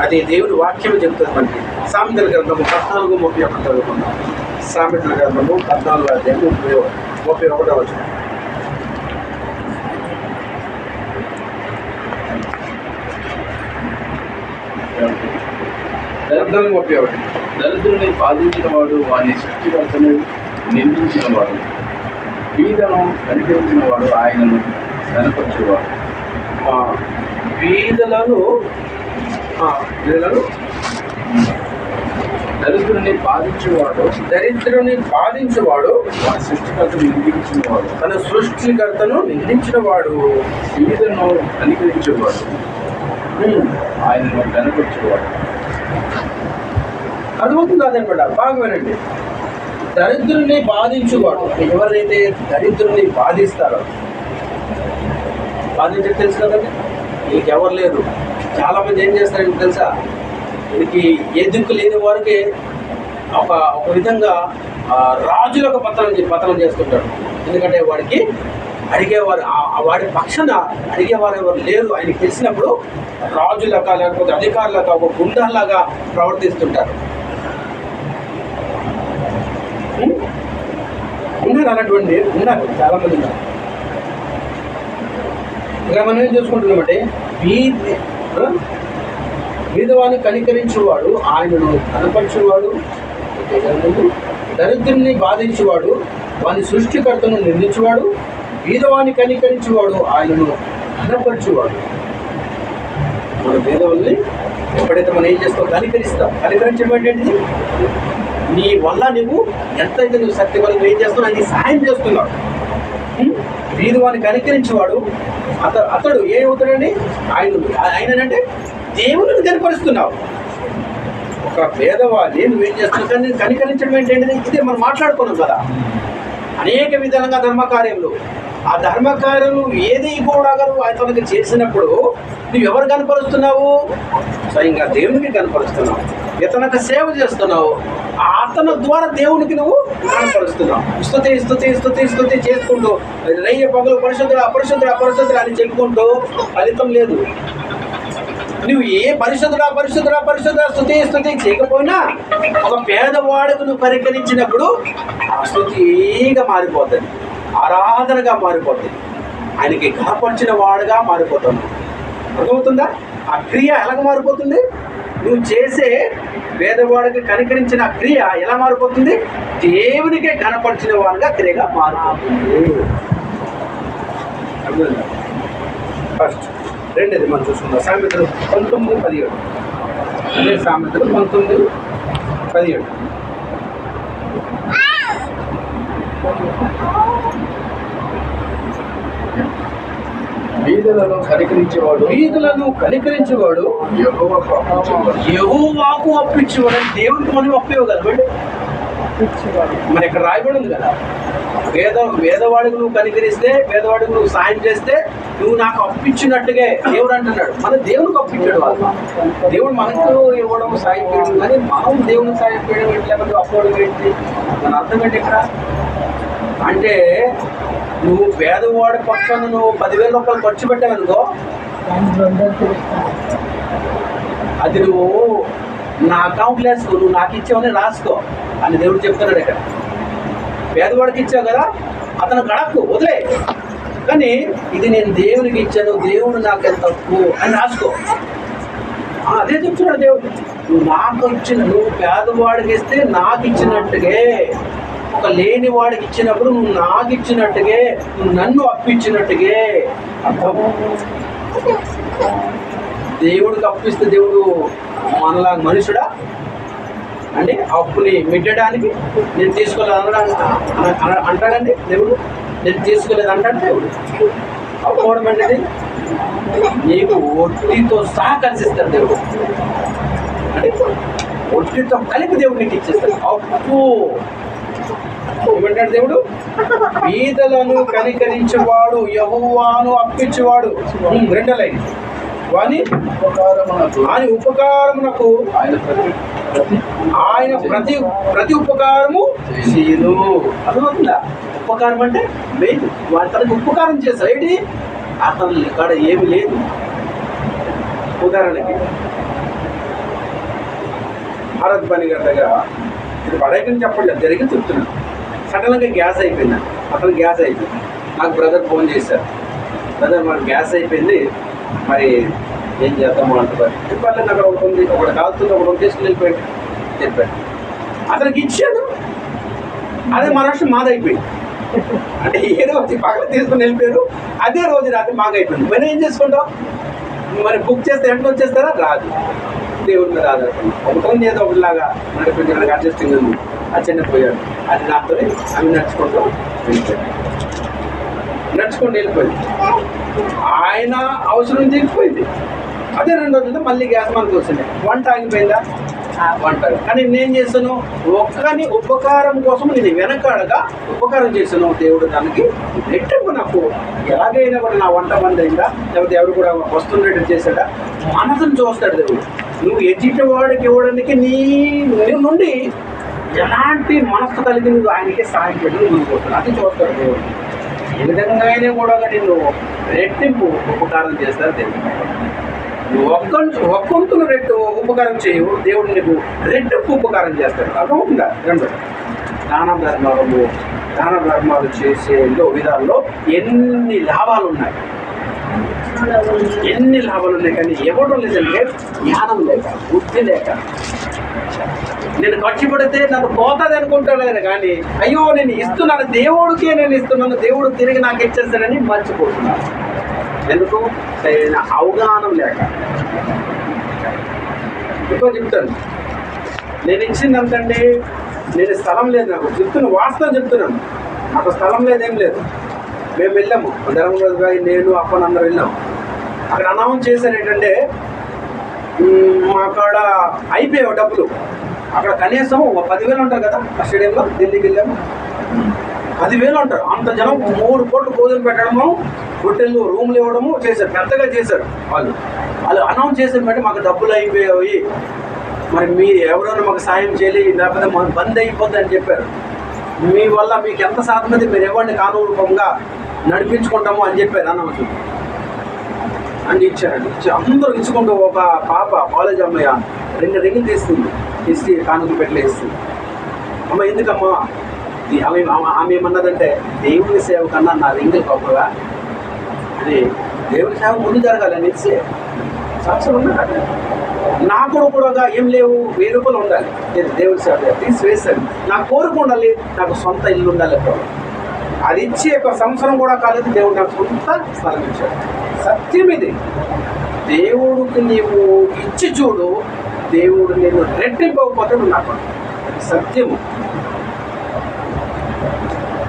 అది దేవుడి వాక్యం చెప్తుంది మనకి. సామెతల గ్రంథము 14:31 చదువుకున్నాం. సామెతల గ్రంథము 14:31. దరిద్రుని బాధించిన వాడు వాని సృష్టికర్తను నిందించిన వాడు, బీదను కనికరించిన వాడు ఆయనను కనపరిచేవాడు. దరిద్రుని బాధించేవాడు వాని సృష్టికర్తను నిందించినవాడు, తన సృష్టికర్తను నిందించినవాడు, బీదను కనికరించేవాడు ఆయనను కనపరిచేవాడు. అర్థమవుతుంది అదనమాట. బాగా వినండి. దరిద్రుని బాధించువాడు, ఎవరైతే దరిద్రుని బాధిస్తారో, బాధించే తెలుసు కదండి, వీళ్ళకి ఎవరు లేరు. చాలామంది ఏం చేస్తారంటే తెలుసా, వీళ్ళకి ఏ దిక్కు లేని వారికి ఒక విధంగా రాజులకు పతనం చేస్తుంటాడు. ఎందుకంటే వాడికి అడిగేవారు, వాడి పక్షాన అడిగేవారు ఎవరు లేరు. ఆయనకి తెలిసినప్పుడు రాజులాగా లేకపోతే అధికారులాగా ఒక గుండాలాగా ప్రవర్తిస్తుంటారు. ఉన్నారు అన్నటువంటి, ఉన్నారు చాలామంది ఉన్నారు. ఇక మనం ఏం చూసుకుంటున్నామంటే, బీదవాన్ని కనికరించేవాడు ఆయనను కనపరిచేవాడు, దరిద్రుని బాధించేవాడు వాని సృష్టికర్తను నిందించేవాడు, బీదవాన్ని కనికరించేవాడు ఆయనను కనపరిచేవాడు. మన బీదవాళ్ళని ఎప్పుడైతే మనం ఏం చేస్తాం, కనికరిస్తాం. కనికరించడం ఏంటంటే, నీ వల్ల నువ్వు ఎంతైతే నువ్వు శక్తి వల్ల ఏం చేస్తున్నావు, ఆయన సహాయం చేస్తున్నావు. బీదవాన్ని కనికరించేవాడు అతడు ఏమవుతాడండి, ఆయనంటే దేవుని కనపరుస్తున్నావు. ఒక పేదవాడిని నువ్వేం చేస్తున్నావు, కానీ కనికరించడం ఏంటంటే, ఇదే మనం మాట్లాడుకున్నాం కదా అనేక విధాలుగా ధర్మకార్యంలో. ఆ ధర్మకార్యం ఏది కూడా అతనికి చేసినప్పుడు నువ్వు ఎవరు కనపరుస్తున్నావు, స్వయంగా దేవునికి కనపరుస్తున్నావు. ఇతనికి సేవ చేస్తున్నావు, అతని ద్వారా దేవునికి నువ్వు కనపరుస్తున్నావు. స్తుతి చేసుకుంటూ రయ్య పగలు పరిశుద్ధుడు అని చెప్పుకుంటూ ఫలితం లేదు. నువ్వు ఏ పరిశుద్ధుడా స్తుతి చేయకపోయినా ఒక పేదవాడుకు నువ్వు పరిగణించినప్పుడు ఆ స్తుతిగా మారిపోతుంది, ఆరాధనగా మారిపోతుంది, ఆయనకి కనపరిచిన వాడుగా మారిపోతుంది. అర్థమవుతుందా? ఆ క్రియ ఎలాగ మారిపోతుంది? నువ్వు చేసే పేదవాడికి కనికరించిన క్రియ ఎలా మారిపోతుంది? దేవునికే కనపరిచిన వాడుగా క్రియగా మారిపోతుంది. ఫస్ట్ రెండేది మనం చూసుకుందాం. సామెతలు 19:17. అదే సామెతలు 19:17. బీదలను కనికరించేవాడు యెహోవాకు అప్పించేవాడు. దేవునికి మనం అప్పివ్వగలమండి. మరి ఇక్కడ రాయబడి ఉంది కదా, పేదవాడికి నువ్వు కనికరిస్తే, పేదవాడికి నువ్వు సాయం చేస్తే నువ్వు నాకు అప్పించినట్టుగా దేవుడు అంటున్నాడు. మన దేవునికి అప్పించాడు వాళ్ళు. దేవుడు మనకు ఇవ్వడం సాయం చేయడం, కానీ మనం దేవునికి సాయం చేయడం ఏంటి, లేకపోతే అప్పోవడం ఏంటి? మన అర్థం ఏంటి ఇక్కడ అంటే, నువ్వు పేదవాడి పక్కన నువ్వు 10,000 రూపాయలు ఖర్చు పెట్టావనుకో, అది నువ్వు నా అకౌంట్లో వేసుకో, నువ్వు నాకు ఇచ్చావని రాసుకో అని దేవుడు చెప్తున్నాడు ఇక్కడ. పేదవాడికి ఇచ్చావు కదా, అతను గడక్కు వదిలే, కానీ ఇది నేను దేవునికి ఇచ్చాను, దేవుడు నాకు ఎంత తక్కువ అని రాసుకో. అదే చెప్తున్నాడు దేవుడు. నువ్వు పేదవాడికి ఇస్తే నాకు ఇచ్చినట్టుగా, ఒక లేని వాడికి ఇచ్చినప్పుడు నువ్వు నాకు ఇచ్చినట్టుగా, నువ్వు నన్ను అప్పించినట్టుగా అర్థం. దేవుడికి అప్పిస్తే దేవుడు మనలా మనుషుడా అంటే అప్పుని మిట్టడానికి నేను తీసుకోలేదు అంటాడండి దేవుడు. నేను తీసుకోలేదు అంటాడు దేవుడు. అప్పుకోవడం అనేది నీకు ఒట్టితో సహా కలిసిస్తాడు దేవుడు. అంటే ఒట్టితో కలిపి దేవుడు నీకు ఇచ్చేస్తాడు. అప్పు ఏమంటాడు దేవుడు? బీదలను కనికరించేవాడు, యెహోవాను అప్పించేవాడు. రెండో లైన్, వాని ఉపకారమునకు ఆయన ప్రతి ఉపకారము చేయను. అర్థమవుతుందా? ఉపకారం అంటే మెయిన్, వాడి తనకు ఉపకారం చేశారు. ఏంటి? అతను ఇక్కడ ఏమి లేదు. ఉదాహరణకి భారత్ పని గారి దగ్గర, ఇది పడేకని చెప్పండి, జరిగింది చెప్తున్నాను. సడన్గా గ్యాస్ అయిపోయింది. అతను గ్యాస్ అయిపోయింది. నాకు బ్రదర్ ఫోన్ చేశారు, బ్రదర్ మనకు గ్యాస్ అయిపోయింది, మరి ఏం చేద్దాము అంటున్నారు. చెప్పాలి, అక్కడ ఒకటి ఉంది, ఒకటి కాలుతుంది, ఒకటి తీసుకుని వెళ్ళిపోయాడు చెప్పాడు. అతనికి ఇచ్చాడు, అదే మహారాష్ట్ర మాదైపోయింది. అంటే ఏ రోజు పక్కన తీసుకుని వెళ్ళిపోయారు, అదే రోజు రాత్రి మాకైపోయింది. మరి ఏం చేసుకుంటాం? మరి బుక్ చేస్తే ఎంత వచ్చేస్తారా? రాదు. దేవుడి మీద ఆధారపడి ఒకటి ఏదో ఒకటిలాగా నడిపించడానికి అడ్జస్టింగ్ ఉంది. అది చిన్నపోయాడు, అది నాతో అవి నడుచుకుంటూ వెళ్ళిపోయాడు. నడుచుకుంటూ వెళ్ళిపోయింది. ఆయన అవసరం తీరిపోయింది. అదే 2 రోజులతో మళ్ళీ గ్యాస్ మనకు వచ్చింది. వంట ఆగిపోయిందా? వంట. కానీ నేను చేస్తాను, ఒక్కని ఉపకారం కోసం నేను వెనకాడగా ఉపకారం చేశాను. దేవుడు దానికి రెట్టింపు నాకు ఎలాగైనా కూడా నా వంట బంద్ అయిందా, లేకపోతే ఎవరు కూడా వస్తున్నట్టు చేశాడా, మనసును చూస్తాడు దేవుడు. నువ్వు ఎజిట్ వాడికి ఇవ్వడానికి నీ నుండి ఎలాంటి మనస్సు కలిగి నువ్వు ఆయనకే సాయం పెట్టి నువ్వు పోతాడు. అది చూస్తాడు దేవుడు. ఏ విధంగా అయినా కూడా నిన్ను రెట్టింపు ఉపకారం చేస్తాడు దేవుడు. ఒక్కొంతులు రెట్టు ఉపకారం చేయవు, దేవుడు నీకు రెట్టింపు ఉపకారం చేస్తాడు. అర్థమవుతుందా? రెండు దాన ధర్మాలు చేసే విధాల్లో ఎన్ని లాభాలు ఉన్నాయి, కానీ ఇవ్వడం లేదంటే జ్ఞానం లేక, బుద్ధి లేక. నేను ఖర్చు పెడితే నాకు పోతుంది అనుకుంటాను, కానీ అయ్యో నేను ఇస్తున్నాను, దేవుడికే నేను ఇస్తున్నాను, దేవుడు తిరిగి నాకు ఇచ్చేస్తానని మర్చిపోతున్నాను. ఎందుకు? సరైన అవగాహన లేక. ఎక్కువ చెప్తాను, నేను ఇచ్చిందంటే నేను స్థలం లేదు, నాకు చెప్తున్నాను, వాస్తవం చెప్తున్నాను. నాకు స్థలం లేదేం లేదు. మేము వెళ్ళాము, ధర్మరాజు గారి, నేను, అప్పని అందరూ వెళ్ళాము. అక్కడ అనౌన్స్ చేశారు ఏంటంటే, మా కాడ అయిపోయావు డబ్బులు. అక్కడ కనీసం 10,000 ఉంటారు కదా ఆ స్టేడియంలో. ఢిల్లీకి వెళ్ళాము, 10,000 ఉంటారు. అంత జనం 3 కోట్లు భోజనం పెట్టడము, హోటళ్ళు రూమ్లు ఇవ్వడము చేశారు. పెద్దగా చేశారు. వాళ్ళు అనౌన్స్ చేసిన బట్టి మాకు డబ్బులు అయిపోయాయి, మరి మీ ఎవరైనా మాకు సాయం చేయాలి, లేకపోతే మాకు బంద్ అయిపోద్ది అని చెప్పారు. మీ వల్ల మీకు ఎంత సాధ్యమైతే మీరు ఇవ్వండి, కానూరూపంగా నడిపించుకుంటాము అని చెప్పారు అనౌన్స్. అని ఇచ్చారండి. అందరూ ఇచ్చుకుంటూ ఒక పాప కాలేజ్ అమ్మాయి 2 రింగులు తీసి కానుక పెట్టలే ఇస్తుంది. అమ్మ ఎందుకమ్మా? ఆమె ఏమన్నదంటే, దేవుని సేవ కన్నా నా రింగులు గొప్పగా, అది దేవుని సేవ ముందు జరగాలని ఇచ్చే సాక్షులు ఉన్నాడు. నాకు కూడా ఏం లేవు, 1000 రూపాయలు ఉండాలి, నేను దేవుని సేవ తీసివేశాను. నాకు కోరిక ఉండాలి, నాకు సొంత ఇల్లు ఉండాలి. అది ఇచ్చి 1 సంవత్సరం కూడా కాలేదు, దేవుడు నాకు సొంత స్థలం ఇచ్చాడు. సత్యం ఇది. దేవుడికి నీవు ఇచ్చి చూడు, దేవుడు నేను రెట్టింపకపోతే నువ్వు నాకు సత్యము.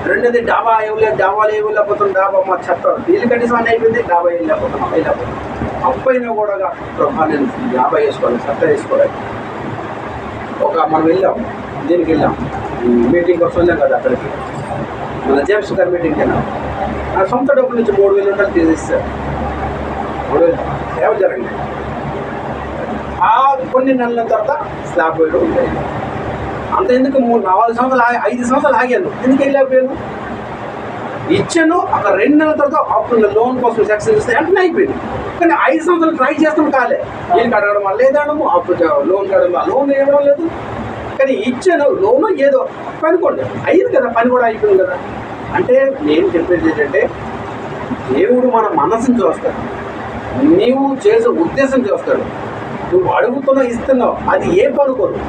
రెండోది డాబా డాబాలు లేకపోతున్నాం. డాబా మా చెత్త వీళ్ళు కనీసం అని అయిపోయింది, డాబా వెళ్ళకపోతున్నాం. అప్పైనా కూడా నేను డాబా వేసుకోవాలి, చెత్త వేసుకోవాలి. మనం వెళ్ళాం, దీనికి వెళ్ళాం, మీటింగ్ కోసం వెళ్ళాం కదా, అక్కడికి మన జేమ్స్ గారి మీటింగ్కి వెళ్ళాం. నా సొంత డబ్బుల నుంచి 3,000 రూపాయలు తీసిస్తారు. 3,000 సేవ జరిగింది. ఆ కొన్ని నెలల తర్వాత స్లాబ్ వేయడం ఉంటాయి. అంత ఎందుకు 4 సంవత్సరాలు 5 సంవత్సరాలు ఆగాను, ఎందుకు వెళ్ళకపోయాను? ఇచ్చాను. అక్కడ 2 నెలల తర్వాత అప్పుడు లోన్ కోసం సక్సెస్ ఇస్తే వెంటనే అయిపోయింది. కానీ 5 సంవత్సరాలు ట్రై చేస్తాం కాలే. వీళ్ళకి అడగడం వల్ల లేదనము, అప్పుడు లోన్ అడగడం వల్ల లోన్ ఇవ్వడం లేదు. కానీ ఇచ్చాను లోను, ఏదో పనుకోండి అయ్యింది కదా, పని కూడా అయిపోయింది కదా. అంటే నేను చెప్పేది ఏంటంటే, దేవుడు మన మనసుని చూస్తాడు, నీవు చేసే ఉద్దేశం చూస్తాడు. నువ్వు అడుగుతున్నావు, ఇస్తున్నావు, అది ఏ పని కొరకు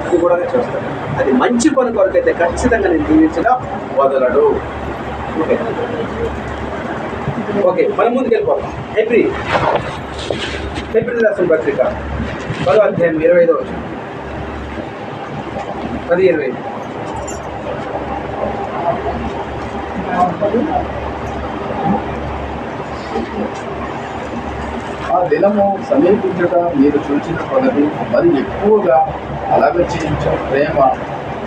అది కూడా చూస్తాడు. అది మంచి పని కొరకైతే ఖచ్చితంగా నేను దీవించగా వదలడు. ఓకే, మనం ముందుకు వెళ్ళిపోతాం. ఏప్రిల్ రాసిన పత్రిక 10వ అధ్యాయం 25వ వచనం, 10:25. ఆ దినము సమీపించక మీరు చూచిన కొలది మరి ఎక్కువగా అలాగ చేయించు ప్రేమ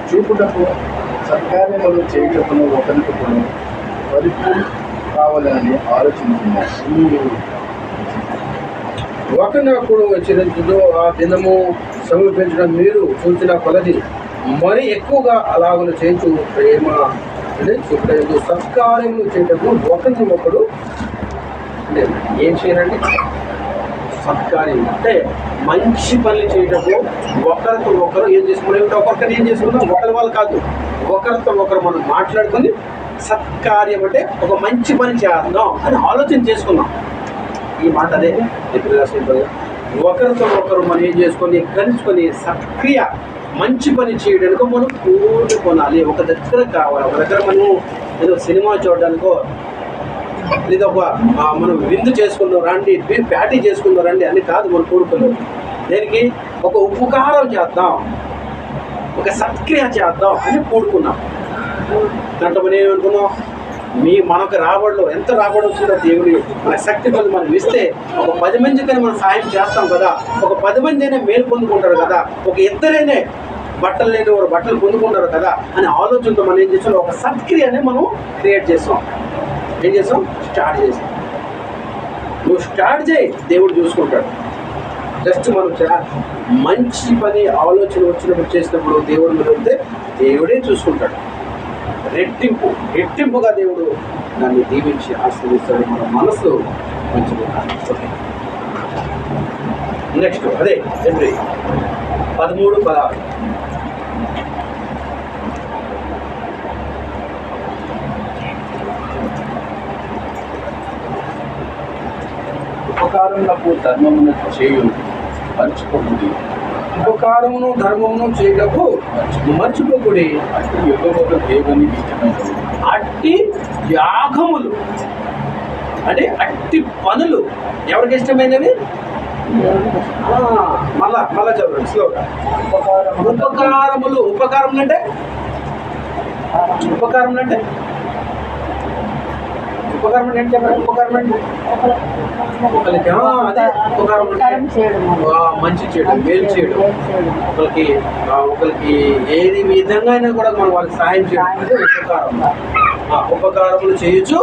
చూపుటకు సత్కార్యములు చేయటకును ఒకరికొకరు పరిపూర్ణ కావాలని ఆలోచించున్నారు. ఒకరినొకడు హెచ్చరించుదు ఆ దినము సమీపించడం మీరు చూసిన కొలది మరి ఎక్కువగా అలాగను చేయించు ప్రేమ అంటే చూపలేదు. సత్కార్యములు చేయటకు ఒకరిని ఒకడు అంటే ఏం చేయాలండి? సత్కార్యం అంటే మంచి పనులు చేయటము ఒకరితో ఒకరు ఏం చేసుకున్నాం, ఒక్కొక్కరు ఏం చేసుకున్నాం, ఒకరి వాళ్ళు కాదు, ఒకరితో ఒకరు మనం మాట్లాడుకొని సత్కార్యం అంటే ఒక మంచి పని చేద్దాం అని ఆలోచన చేసుకున్నాం. ఈ మాట అదే ఒకరితో ఒకరు మనం ఏం చేసుకొని కలుసుకొని సక్రియ మంచి పని చేయడానికో మనం కోరుకోనాలి. ఒక దగ్గర కావాలి, ఒక దగ్గర మనం ఏదో సినిమా చూడడానికో లేదా ఒక మనం విందు చేసుకుందాం రండి, ప్యాటీ చేసుకుందాం రండి అని కాదు మనం కోరుకోలేదు. దానికి ఒక ఉపకారం చేద్దాం, ఒక సత్క్రియ చేద్దాం అని కోరుకున్నాం. దాంట్లో మనం ఏమనుకున్నాం, మనకు రాబడిలో ఎంత రాబడి వచ్చిందో దేవుడి మన శక్తి కొద్ది మనం ఇస్తే ఒక 10 మందికైనా మనం సాయం చేస్తాం కదా, ఒక 10 మంది అయినా మేలు పొందుకుంటారు కదా, ఒక ఇద్దరైనా బట్టలు లేని వారు బట్టలు పొందుకుంటారు కదా అని ఆలోచనతో మనం ఏం చేస్తాం, ఒక సత్క్రియనే మనం క్రియేట్ చేస్తాం. ఏం చేస్తాం? స్టార్ట్ చేస్తాం. నువ్వు స్టార్ట్ చేయి, దేవుడు చూసుకుంటాడు. జస్ట్ మనం మంచి పని ఆలోచన వచ్చినప్పుడు చేసినప్పుడు దేవుడు మీద ఉంటే దేవుడే చూసుకుంటాడు. రెట్టింపుగా దేవుడు దాన్ని దీవించి ఆశీర్వదిస్తాడు. మన మనసు మంచిగా. నెక్స్ట్ అదే హెబ్రీ 13:16. ఉపకారములకు ధర్మమును చేయు మర్చిపోకుడి. ఉపకారమును ధర్మమును చేయటకు మర్చిపోకుడి. అట్టి యుగములు దేవునికి ఇష్టమైనవి. అట్టి యాగములు అంటే అట్టి పనులు ఎవరికి ఇష్టమైనవి? మళ్ళా చదవండి స్లోగా. ఉపకారములు. ఉపకారములు అంటే ఉపకారం అంటే చెప్పండి. ఉపకారం అంటే అదే ఉపకారం అంటే మంచి చేయడం, మేలు చేయడం, ఒకరికి ఏది విధంగా అయినా కూడా మనం వాళ్ళకి సహాయం చేయడం అంటే ఉపకారం. ఉపకారములు చేయొచ్చు,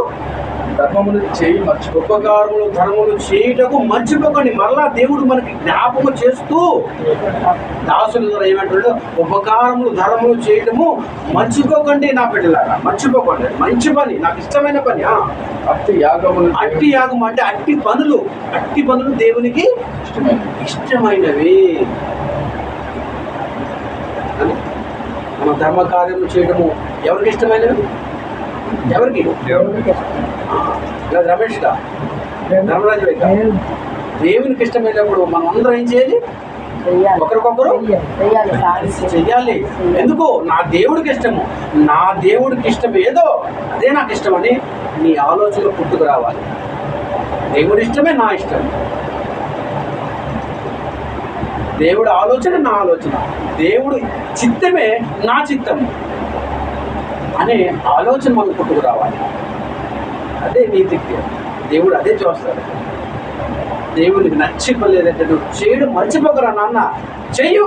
ధర్మములు చేయి ఉపకారములు ధర్మములు చేయటకు మర్చిపోకండి. మరలా దేవుడు మనకి జ్ఞాపకం చేస్తూ దాసుల ద్వారా ఏమంటాడు, ఉపకారములు ధర్మములు చేయటము మర్చిపోకండి నా బిడ్డలారా, మర్చిపోకండి. మంచి పని, నాకు ఇష్టమైన పని. అట్టి యాగములు. అట్టి యాగం అంటే అట్టి పనులు దేవునికి ఇష్టమైనవి. మన ధర్మ కార్యములు చేయడము ఎవరికి ఇష్టమైనవి? ఎవరికి? రమేష్ గా, ధర్మరాజు దేవునికి ఇష్టమైనప్పుడు మనం అందరం ఏం చేయాలి? ఒకరికొకరు చెయ్యాలి. ఎందుకు? నా దేవుడికి ఇష్టము, నా దేవుడికి ఇష్టం ఏదో అదే నాకు ఇష్టమని నీ ఆలోచనలు పుట్టుకు రావాలి. దేవుడి ఇష్టమే నా ఇష్టం, దేవుడి ఆలోచన నా ఆలోచన, దేవుడు చిత్తమే నా చిత్తము అనే ఆలోచన మనకు పుట్టుకు రావాలి. అదే నీతి. దేవుడు అదే చూస్తాడు. దేవుడికి నచ్చి పని లేదంటే నువ్వు చేయడం మర్చిపోకరా నాన్న. చెయ్యు.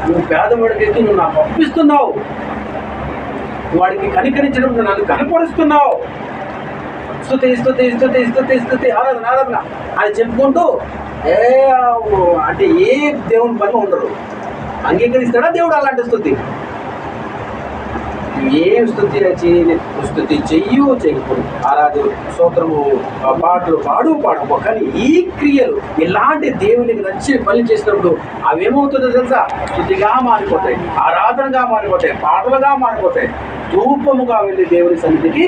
నువ్వు పేదవాడికి నువ్వు నాకు పంపిస్తున్నావు, వాడికి కనికరించడం నన్ను కనపరుస్తున్నావు. స్తుతి ఆరాధన అని చెప్పుకుంటూ అంటే ఏ దేవుని పని ఉండరు. అంగీకరిస్తాడా దేవుడు అలాంటి స్తుతి? ఏం స్తుతి చెయ్యు చేయకూడదు. ఆరాధన, స్తోత్రము, పాటలు పాడు. కానీ ఈ క్రియలు ఇలాంటి దేవునికి నచ్చి పని చేసినప్పుడు అవేమవుతుందో తెలుసా? స్తుతిగా మారిపోతాయి, ఆరాధనగా మారిపోతాయి, పాటలుగా మారిపోతాయి. ధూపముగా వెళ్ళి దేవుని సన్నిధికి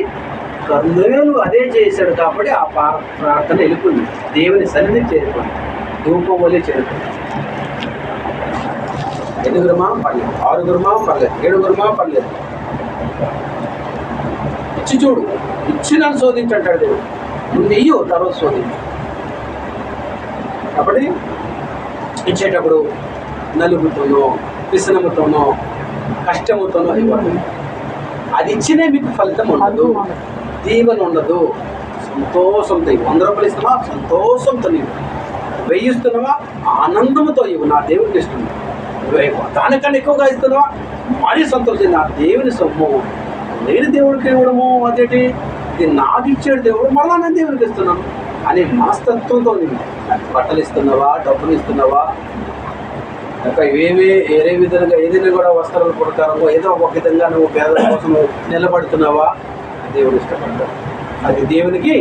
కర్నూలు అదే చేశాడు కాబట్టి ఆ ప్రార్థన వెళ్ళిపోయింది, దేవుని సన్నిధికి చేరుకుంది, ధూపం వల్లే చేరుకుంది. 8గురుమా పర్లేదు, 6గురుమా పర్లేదు, 7గురుమా పర్లేదు, ఇచ్చి చూడు, ఇచ్చి నన్ను శోధించంటాడు దేవుడు. ముందు ఇయ్యు, తర్వాత శోధించు. కాబట్టి ఇచ్చేటప్పుడు నలుగుతోనో, విసనముతోనో, కష్టముతోనో ఇవ్వండి. అది ఇచ్చినే మీకు ఫలితం ఉండదు, దీవెన ఉండదు. సంతోషంతో 100 రూపాయలు ఇస్తున్నావా, సంతోషంతో నీవు 1000 ఇస్తున్నావా, ఆనందంతో ఇవ్వు. నా దేవుడికి ఇష్టం. దానికన్నా ఎక్కువగా ఇస్తున్నావా, మరీ సంతోషం. నా దేవుని సొమ్ము నేను దేవుడికి ఇవ్వడము అదేంటి, ఇది నాకు ఇచ్చాడు దేవుడు, మళ్ళా నేను దేవుడికి ఇస్తున్నాను అనే మనస్తత్వంతో బట్టలు ఇస్తున్నావా, డబ్బులు ఇస్తున్నావా, ఇంకా వేరే విధంగా ఏదైనా కూడా వస్త్రాల ప్రకారంగా ఏదో ఒక విధంగా నువ్వు పేదల కోసం నిలబడుతున్నావా, దేవుడు ఇష్టపడతాడు. అది దేవునికి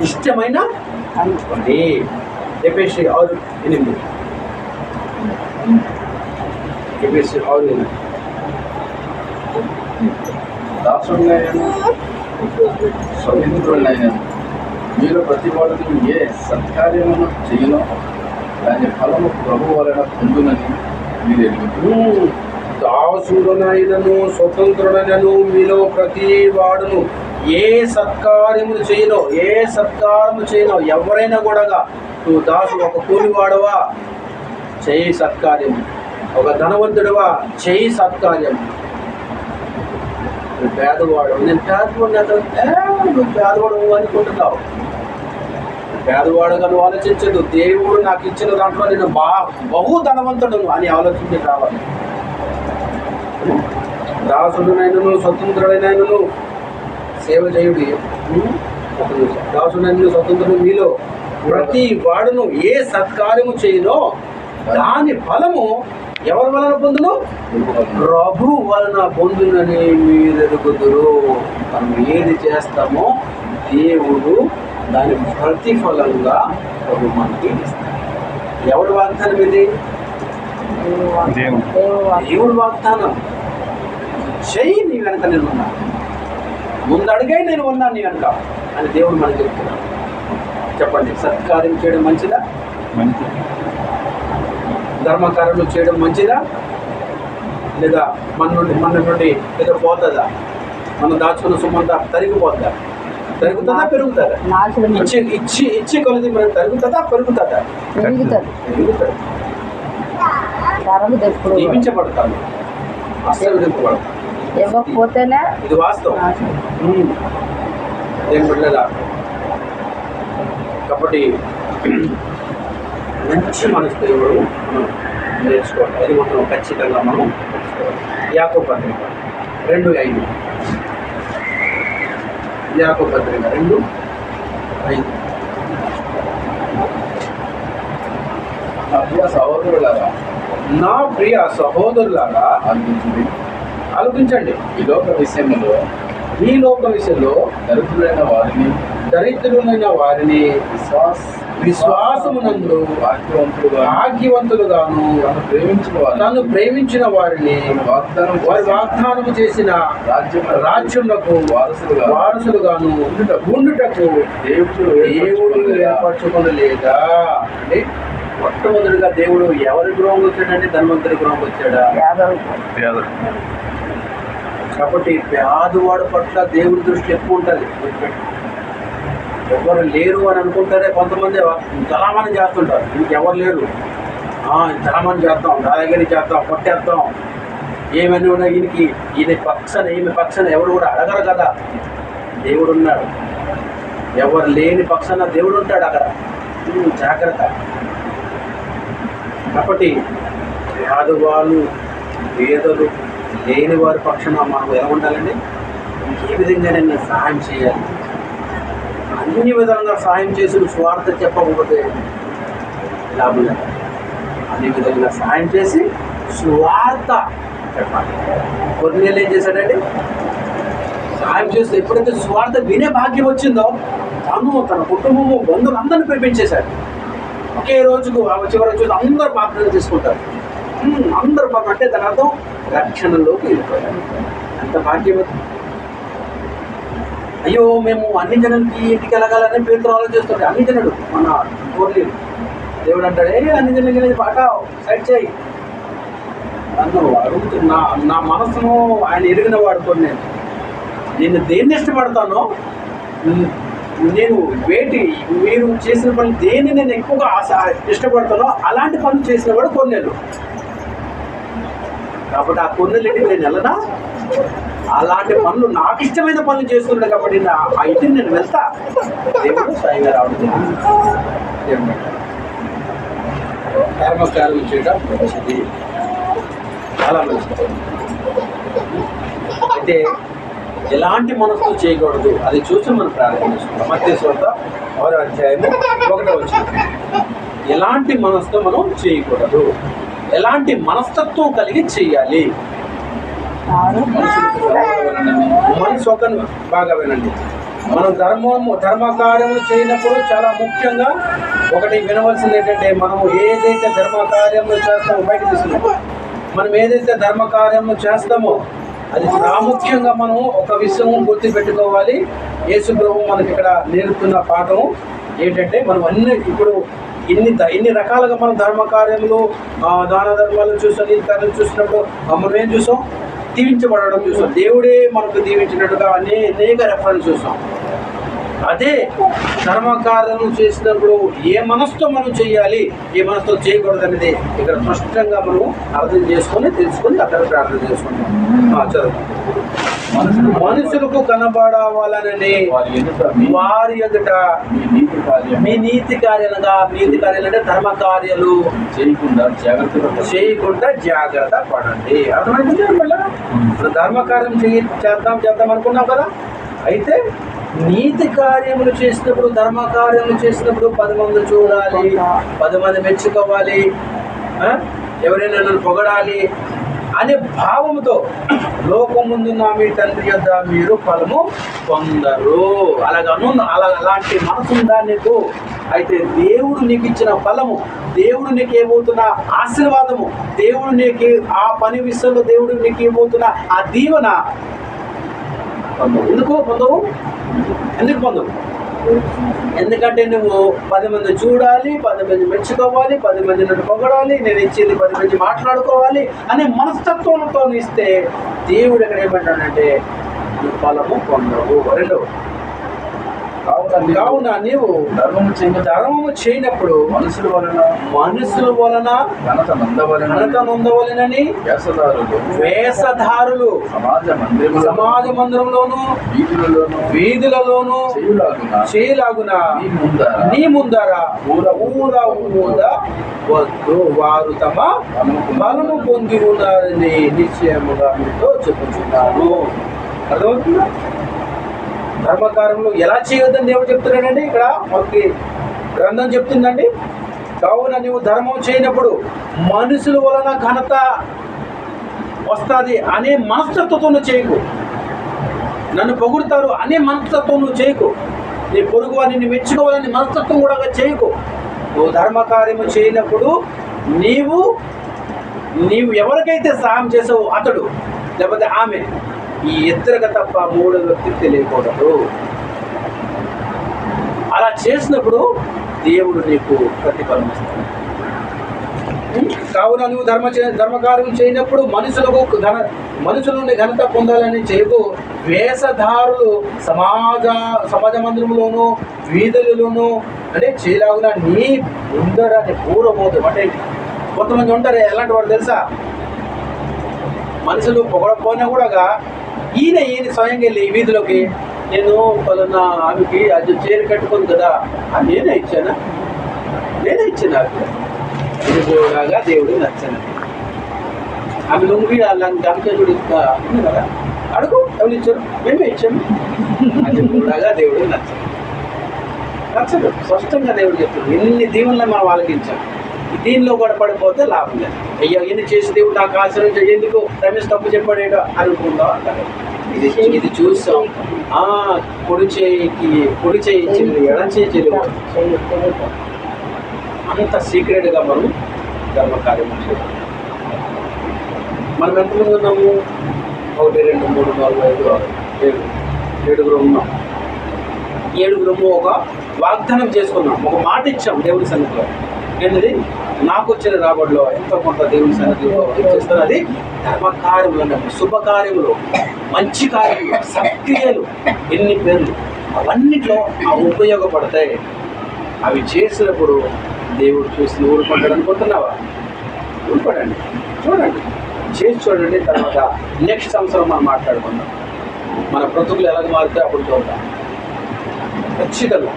ఇష్టమైన పని. ఎఫెసీ 6:8. ఎఫెసీ 6:8. దాసుడునైనను స్వతంత్రుడైనను మీరు ప్రతి వాడును ఏ సత్కార్యమును చేయను దాని ఫలము ప్రభు వలన పొందునని మీరు ఎరుగుతారు. దాసుడునైనను స్వతంత్రుడైనను మీలో ప్రతి వాడును ఏ సత్కార్యములు చేయను, ఏ సత్కారము చేయను. ఎవరైనా కూడా నువ్వు దాసు ఒక కూలివాడవా, చేయి సత్కార్యము. ఒక ధనవంతుడివా, చేయి సత్కార్యం. నువ్వు పేదవాడు, నేను పేదవాడు, నువ్వు పేదవాడు అనుకుంటున్నావు. పేదవాడుగా నువ్వు ఆలోచించదు. దేవుడు నాకు ఇచ్చిన దాంట్లో నేను బహు ధనవంతుడు అని ఆలోచించి రావాలి. దాసుడునైనను స్వతంత్రుడైనను సేవ చేయుడి. దాసుడైన స్వతంత్రుడు మీలో ప్రతి వాడును ఏ సత్కార్యము చేయనో దాని ఫలము ఎవరి వలన పొందును, ప్రభు వలన పొందునని మీరు ఎరుగుదురు. మనం ఏది చేస్తామో దేవుడు దాని ప్రతిఫలంగా ప్రభు మనకి ఇస్తాడు. ఎవరి వాగ్దానం ఇది? దేవుడు వాగ్దానం. చెయ్యి, నీ వెనక నేను ఉన్నా, ముందడుగై నేను ఉన్నాను నీ వెనక అని దేవుడు మనకి చెప్తున్నాడు. చెప్పండి, సత్కార్యం చేయడం మంచిదా? ధర్మకార్యాలు చేయడం మంచిదా? లేదా మన నుండి ఏదో పోతుందా? మనం దాచుకున్న సొమ్మంతా తరిగిపోతుందా? తరుగుతుందా, పెరుగుతుందా? ఇచ్చి కొలది మనం తరుగుతుందా, పెరుగుతుందా? పెరుగుతుంది. దీపించబడతాను, ఆశీర్వదింపబడతాను. ఇవ్వకపోతేనే ఇది వాస్తవం. ఏం బిడ్డలా? కాబట్టి మంచి మనసు దేవుడు మనం నేర్చుకోవాలి. అది మనం ఖచ్చితంగా మనం యాకోబు పత్రిక 2:5. యాకోబు పత్రిక 2:5. సహోదరులారా, నా ప్రియ సహోదరులారా ఆలోచించండి. ఈ లోక విషయంలో దరిద్రులైన వారిని విశ్వాసమునందు భాగ్యవంతులుగాను నన్ను ప్రేమించిన వారిని వారి వాగ్దానము చేసిన రాజ్యములకు వారసులుగాను ఉండుటకు దేవుడు ఏర్పరచుకొనలేదా? అంటే మొట్టమొదటిగా దేవుడు ఎవరి గృహంకి వచ్చాడంటే ధన్వంతరి గృహంకి వచ్చాడా? కాబట్టి పేదవాడు పట్ల దేవుడి దృష్టి ఎక్కువ ఉంటుంది. ఎవరు లేరు అని అనుకుంటారే కొంతమంది, చలామణి చేస్తుంటారు. ఇంకెవరు లేరు, చలామణి చేస్తాం, దాదాగిరి చేస్తాం, కొట్టేస్తాం, ఏమని ఉన్నా ఈయన పక్షాన ఎవరు కూడా అడగరు కదా. దేవుడు ఉన్నాడు. ఎవరు లేని పక్షాన దేవుడు ఉంటాడు అక్కడ. జాగ్రత్త. కాబట్టి పేదవాళ్ళు, పేదలు లేని వారి పక్షాన మనం ఎలా ఉండాలండి? ఏ విధంగానైనా సహాయం చేయాలి. అన్ని విధాలుగా సహాయం చేసి స్వార్థ చెప్పకపోతే లాభం లేదు. అన్ని విధంగా సహాయం చేసి స్వార్థ చెప్పాలి. కొన్నేళ్ళు ఏం చేశాడండి? సహాయం చేస్తే ఎప్పుడైతే స్వార్థ వినే భాగ్యం వచ్చిందో తన కుటుంబము, బంధువులు అందరినీ పిలిపించేశాడు. ఒకే రోజుకు చివరి రోజు అందరూ బాధ్యత తీసుకుంటారు. అందరూ పాపం అంటే దాని అర్థం రక్షణలోకి వెళ్ళిపోయారు. అంత భాగ్యం. అయ్యో మేము అన్ని జనాలకి ఇంటికి వెళ్ళగాలని పేరుతో ఆలోచిస్తుంటే అన్ని జనుడు మన కోర్లీలు దేవుడు అంటాడు, అన్ని జనులకి పాట సైడ్ చేయి. నన్ను అడుగుతున్నా, నా మనసును ఆయన ఎరిగిన వాడుకోండి. నేను దేన్ని ఇష్టపడతానో, నేను మీరు చేసిన పనులు దేన్ని నేను ఎక్కువగా ఇష్టపడతానో అలాంటి పనులు చేసిన వాడు కొన్నేళ్ళు. కాబట్టి ఆ కొన్నేళ్ళకి నేను వెళ్ళనా? అలాంటి పనులు, నాకు ఇష్టమైన పనులు చేస్తున్నాడు కాబట్టి ఆ ఇంటిని నేను వెళ్తా. దేవుడు స్వయంగా రావడం ధర్మకార్యం చేయడం మంచిది. చాలా మంచిది. అయితే ఎలాంటి మనసుతో చేయకూడదు అది చూసి మనం ప్రార్థన చేసుకుంటాం. మత్తయి సువార్త 6వ అధ్యాయము 1వ వచనం. ఎలాంటి మనసుతో మనం చేయకూడదు, ఎలాంటి మనస్తత్వం కలిగి చేయాలి. మనసు ఒక బాగా వినండి. మనం ధర్మకార్యములు చేయనప్పుడు చాలా ముఖ్యంగా ఒకటి వినవలసింది ఏంటంటే, మనం ఏదైతే ధర్మకార్యములు చేస్తామో బయట తీసుకున్నాం, మనం ఏదైతే ధర్మకార్యములు చేస్తామో అది ప్రాముఖ్యంగా మనం ఒక విషయం గుర్తుపెట్టుకోవాలి. యేసు ప్రభువు మనకి ఇక్కడ నేర్పుతున్న పాఠం ఏంటంటే, మనం ఇప్పుడు ఇన్ని రకాలుగా మనం ధర్మకార్యములు దాన ధర్మాలు చూసాం, ఈ కార్యాలు చూసినప్పుడు మనం ఏం చూసాం? దీవించబడడం చూసాం. దేవుడే మనకు దీవించినట్టుగా అనేక రెఫరెన్స్ చూసాం. అదే ధర్మకార్యం చేసినప్పుడు ఏ మనసుతో మనం చేయాలి, ఏ మనసుతో చేయకూడదు అనేది ఇక్కడ స్పష్టంగా మనం అర్థం చేసుకొని తెలుసుకొని అక్కడ ప్రార్థన చేసుకుంటాం. చదువు. మనుషులకు కనబడవాలనని వారి ఎదుట మీ నీతి కార్యాలుగా, నీతి కార్యాలు అంటే ధర్మకార్యాలు చేయకుండా జాగ్రత్త పడండి. అర్థమైంది? మళ్ళీ ధర్మకార్యం చేద్దాం అనుకున్నాం కదా. అయితే నీతి కార్యములు చేసినప్పుడు, ధర్మకార్యములు చేసినప్పుడు 10 మంది చూడాలి, 10 మంది మెచ్చుకోవాలి, ఎవరైనా నన్ను పొగడాలి అనే భావముతో లోకం ముందున్న మీ తండ్రి యొద్ద మీరు ఫలము పొందరు. అలాంటి మనసు ఉందా నీకు? అయితే దేవుడు నీకు ఇచ్చిన ఫలము, దేవుడు నీకు ఏమవుతున్న ఆశీర్వాదము, దేవుడు నీకు ఆ పని విషయంలో దేవుడు నీకు ఏమవుతున్న ఆ దీవెన ఎందుకు పొందవు? ఎందుకంటే నువ్వు 10 మంది చూడాలి, 10 మంది మెచ్చుకోవాలి, 10 మంది నన్ను పొగడాలి, నేను ఇచ్చింది 10 మంది మాట్లాడుకోవాలి అనే మనస్తత్వంతో ఇస్తే దేవుడు ఎక్కడ ఏమంటాడంటే ఫలము పొందవు. కావున నీవు ధర్మము చేయనప్పుడు మనుషుల వలన ఘనత నొందవలెనని వేషధారులు సమాజ మందిరంలోను వీధులలోను చేయలాగున నీ ముందర వద్దు. వారు తమ బలము పొంది ఉన్నారని నిశ్చయముగా మీతో చెప్పుచున్నాను. అర్థమవుతుందా? ధర్మకార్యంలో ఎలా చేయొద్దని దేవుడు చెప్తున్నాడండి. ఇక్కడ మనకి గ్రంథం చెప్తుందండి. కావున నువ్వు ధర్మం చేయనప్పుడు మనుషుల వలన ఘనత వస్తుంది అనే మనస్తత్వంతో నువ్వు చేయకు. నన్ను పొగుడుతారు అనే మనస్తత్వం నువ్వు చేయకు. నీ పొరుగు వారిని మెచ్చుకోవాలని మనస్తత్వం కూడా చేయకు. నువ్వు ధర్మకార్యము చేయనప్పుడు నీవు ఎవరికైతే సహాయం చేసావో అతడు లేకపోతే ఆమె ఈ ఇద్దరుగా తప్ప 3వ వ్యక్తికి తెలియకూడదు. అలా చేసినప్పుడు దేవుడు నీకు ప్రతిఫలం ఇస్తాడు. కావున నువ్వు ధర్మకార్యం చేయనప్పుడు మనుషుల నుండి ఘనత పొందాలని చేయకు. వేషధారులు సమాజ మందిరంలోను వీధులలోను అంటే చేయలాగున నీ ముందర పూర్వబోధం. అంటే కొంతమంది ఉంటారు ఎలాంటి వాడు తెలుసా? మనుషులు పొగడపోయినా కూడా ఈయన స్వయంగా వెళ్ళి ఈ వీధిలోకి నేను పలానా ఆమెకి అది చీర కట్టుకుంది కదా నేనే ఇచ్చానా ఇది కూడా దేవుడు నచ్చను. ఆమె లొంగి దానికే చూడు కదా అడుగు ఎవరు ఇచ్చారు? మేమే ఇచ్చాము. అది కూడా దేవుడు నచ్చదు. స్పష్టంగా దేవుడు చెప్తాడు. ఎన్ని దీవులను మనం ఆలకించాం, దీనిలో కూడా పడిపోతే లాభం లేదు. అయ్యో ఎన్ని చేసి దేవుడు నాకు ఆశ్రయించాడు, ఎందుకు రమేష్ తప్పు చెప్పాడేటో అనుకుందాం అంటారు. ఇది చూసాం. పొడి చేయి ఇచ్చింది, ఎడం చేయి అంత సీక్రెట్గా మనం ధర్మకార్యం చేయాలి. మనం ఎంతమంది ఉన్నాము? 1 2 3 4 5 6 7 ఉన్నాం. 7 ఒక వాగ్దానం చేసుకున్నాం, ఒక మాట ఇచ్చాం దేవుడి సన్నిధిలో. ఏంటది? నాకు వచ్చిన రాబడిలో ఎంతో కొంత దేవుని సన్నిధిలో ఇచ్చేస్తారు. అది ధర్మకార్యములు అన్నట్టు, శుభకార్యములు, మంచి కార్యములు, సత్క్రియలు, ఎన్ని పేర్లు అవన్నిట్లో అవి ఉపయోగపడతాయి. అవి చేసినప్పుడు దేవుడు చూసి ఊరుకుంటాడు అనుకుంటున్నావా? ఊరుకోడండి, చూడండి, చేసి చూడండి. తర్వాత నెక్స్ట్ సంవత్సరం మనం మాట్లాడుకుందాం. మన బ్రతుకులు ఎలాగ మారితే అప్పుడు చూద్దాం ఖచ్చితంగా.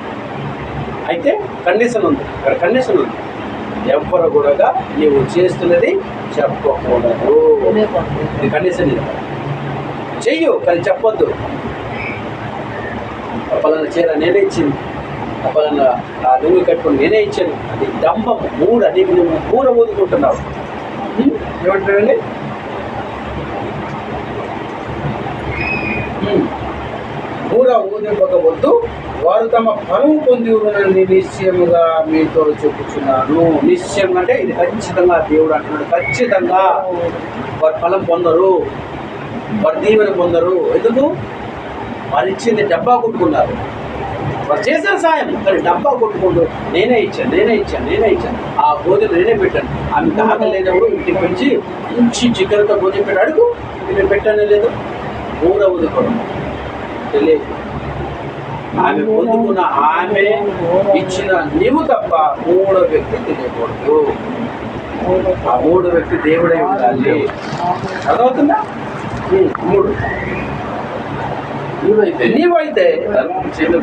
అయితే కండిషన్ ఉంది, ఇక్కడ కండిషన్ ఉంది. ఎవ్వరు కూడా నీవు చేస్తున్నది చెప్పకూడదు. ఇది కండిషన్. ఇది చెయ్యు కానీ చెప్పొద్దు. పలానా చీర నేనే ఇచ్చింది, పలానా ఆ నువ్వు కట్టుకుని నేనే ఇచ్చాను. అది డంబం, మూడ. నీకు నువ్వు మూడ ఊదుకుంటున్నావు. ఏమంటారండి? మూడ ఊదింపకవద్దు, వారు తమ ఫలము పొంది ఉన్నది నిశ్చయముగా మీతో చెప్పుచున్నాను. నిశ్చయం అంటే ఇది ఖచ్చితంగా దేవుడు అంటున్నాడు. ఖచ్చితంగా వారు ఫలం పొందరు, వారు దీవెన పొందరు. ఎందుకు? వారు ఇచ్చింది డబ్బా కొట్టుకున్నారు. వారు చేసిన సాయం కానీ డబ్బా కొట్టుకుంటూ నేనే ఇచ్చాను. ఆ భోజనం నేనే పెట్టాను. ఆమె దాఖలు లేనప్పుడు ఇంటికి పెంచి మంచి చికెన్తో భోజనం పెట్టి అడుగు, నేను పెట్టానే లేదు. మూడవది కూడా తెలియదు. ఆమె పొందుకున్న ఆమె ఇచ్చిన నీవు తప్ప మూడో వ్యక్తి తెలియకూడదు. ఆ మూడో వ్యక్తి దేవుడై ఉండాలి. అర్థమవుతుందా? మూడు. నీవైతే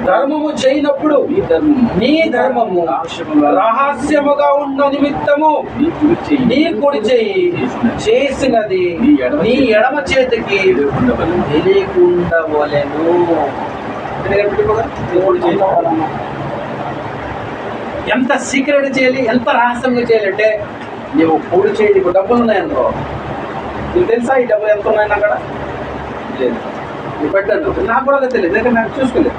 ధర్మము చేయనప్పుడు నీ ధర్మము రహస్యముగా ఉన్న నిమిత్తము నీ కుడి చేయి చేసినది నీ ఎడమ చేతికి తెలియకుండవలెను. ఎంత సీక్రెట్ చేయాలి, ఎంత రహస్యంగా చేయాలంటే, నువ్వు కుడి చేయి, నీకు డబ్బులు ఉన్నాయనుకో, నీకు తెలుసా ఈ డబ్బులు ఎంత ఉన్నాయని అక్కడ లేదు, నువ్వు పెట్టాను. నాకు కూడా తెలియదు, ఎందుకంటే నాకు చూసుకోలేదు.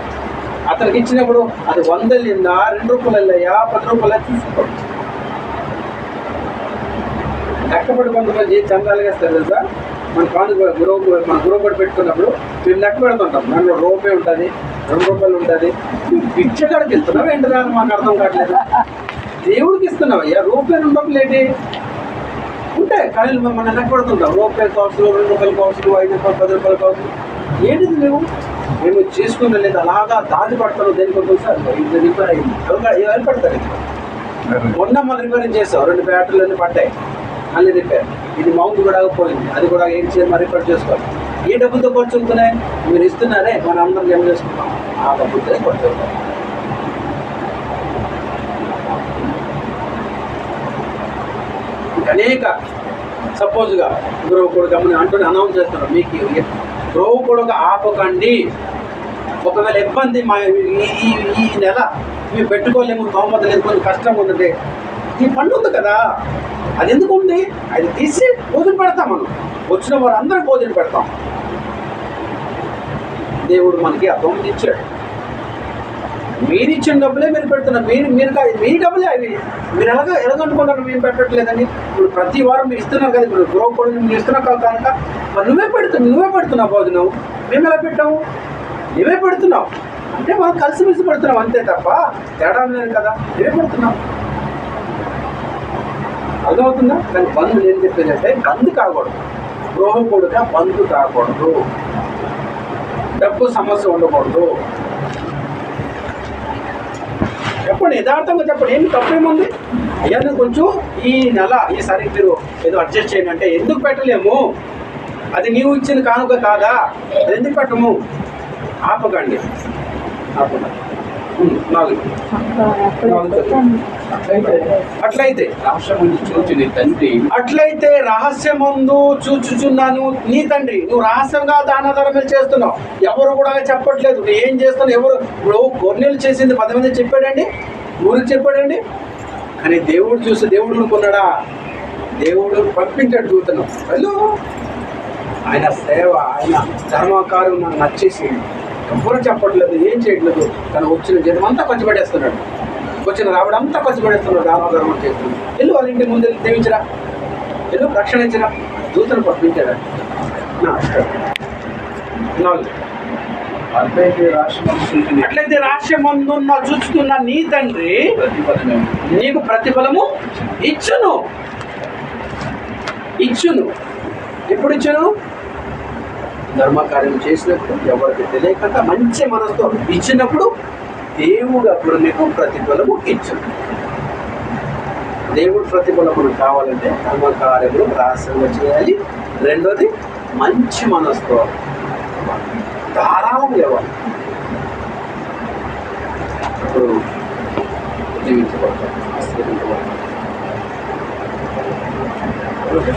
అతనికి ఇచ్చినప్పుడు అది 100 వెళ్ళిందా, 2 రూపాయలు వెళ్ళాయా, 10 రూపాయలు చూసుకోండి. లెక్కపడి కొంతమంది చందాలుగా ఇస్తారు తెలుసా. మన గురువుపడి పెట్టుకున్నప్పుడు మేము లెక్క పెడుతుంటాం. దాంట్లో రూపాయి ఉంటుంది, 2 రూపాయలు ఉంటుంది. పిచ్చగాడికి ఇస్తున్నావు ఏంటిదా అని మాకు అర్థం కావట్లేదు. దేవుడికి ఇస్తున్నావు అయ్యా, రూపాయి 2 రూపాయలు ఏంటి ఉంటాయి. కానీ మనం లెక్క పెడుతుంటాం. రూపాయలు కావచ్చు, 2 రూపాయలు కావచ్చు, 5 రూపాయలు, 10 రూపాయలు కావచ్చు. ఏంటిది మేము చేసుకున్న లేదు, అలాగా దాచి పడతాను. దేనికి సార్ ఇది రిపేర్ అయింది, ఎవరు పడతారు. మొన్న మనం రిపేరింగ్ చేస్తాం, 2 బ్యాటరీలు అన్నీ పడ్డాయి, అన్నీ రిపేర్. ఇది మౌంట్ కూడా పోయింది, అది కూడా ఏం చేయాలి, మరి రిపేర్ చేసుకోవాలి. ఏ డబ్బులతో ఖర్చుతున్నాయి? మీరు ఇస్తున్నారే, మనం అందరం ఏం చేసుకుంటాం, ఆ డబ్బులతో ఖర్చు. అనేక సపోజ్గా గురువు కూడా అంటూనే అనౌన్స్ చేస్తున్నాం, మీకు గురువు కూడా ఆపకండి. ఒకవేళ ఇబ్బంది ఈ నెల మేము పెట్టుకోలేము, బహుమతులు ఎందుకు కష్టం ఉందంటే, ఈ పన్ను ఉంది కదా, అది ఎందుకు ఉంది, అది తీసి భోజనం పెడతాం. మనం వచ్చిన వారు అందరూ భోజనం పెడతాం. దేవుడు మనకి ఆ బహుమతి ఇచ్చాడు. మీరు ఇచ్చిన డబ్బులే మీరు పెడుతున్నారు. మీ డబ్బులే అవి. మీరు ఎలాగనుకుంటారు మేము పెట్టట్లేదని? ఇప్పుడు ప్రతి వారం మీరు ఇస్తున్నారు కదా, ఇప్పుడు గురువు కూడా మీరు ఇస్తున్నా కనుక మరి నువ్వే పెడుతున్నావు భోజనం. మేము ఎలా పెట్టాము? నువ్వే పెడుతున్నావు అంటే మనం కలిసిమెలిసి పెడుతున్నాం అంతే తప్ప తేడా లేదు కదా. నువ్వే పెడుతున్నావు, అర్థమవుతుందా? కానీ బంధు ఏం చెప్పేది అంటే, బంధు కాకూడదు, గృహకుడుగా బంధు కాకూడదు, డబ్బు సమస్య ఉండకూడదు. చెప్పండి, యథార్థంగా చెప్పండి, ఏమి తప్పేముంది? అయ్యా నువ్వు కొంచెం ఈ నెల ఈసారి మీరు ఏదో అడ్జస్ట్ చేయండి అంటే, ఎందుకు పెట్టలేము? అది నీవు ఇచ్చిన కానుక కాదా, అది ఎందుకు పెట్టము? ఆపకండి. అట్లయితే రహస్యమందు చూచుచున్నాను నీ తండ్రి. నువ్వు రహస్యంగా దాన ధర్మాలు చేస్తున్నావు, ఎవరు కూడా చెప్పట్లేదు నువ్వు ఏం చేస్తున్నావు. ఎవరు ఇప్పుడు గొర్రెలు చేసింది 10 మంది చెప్పాడండి, ఊరికి చెప్పాడండి. కానీ దేవుడు చూసి దేవుడు కొన్నాడా? దేవుడు పంపించాడు చూస్తున్నావు. వెళ్ళు, ఆయన సేవ, ఆయన ధర్మకార్యం నాకు నచ్చేసింది. ఎవరు చెప్పట్లేదు, ఏం చేయట్లేదు. కానీ వచ్చిన జనం అంతా ఖర్చు పెట్టేస్తున్నాడు, వచ్చిన రావడం అంతా ఖర్చు పెట్టేస్తున్నాడు, రామధర్మం చేస్తున్నాడు. వెళ్ళు వాళ్ళ ఇంటి ముందు దీవించరా, వెళ్ళు రక్షణ ఇచ్చిరా, దూతను పంపించాడా? అట్లయితే రాష్ట్రమందున్న చూస్తున్న నీ తండ్రి నీకు ప్రతిఫలము ఇచ్చును. ఎప్పుడు ఇచ్చును? ధర్మకార్యం చేసినప్పుడు, ఎవరికి తెలియకుండా మంచి మనసుతో ఇచ్చినప్పుడు దేవుడు అప్పుడు నీకు ప్రతిఫలము ఇచ్చును. దేవుడు ప్రతిఫలము కావాలంటే ధర్మకార్యములు రహస్యంగా చేయాలి. రెండోది మంచి మనసుతో ధారాళం ఇవ్వాలి. అప్పుడు జీవించబడతాం, ఆశ్రయించబడతాం. ఓకే.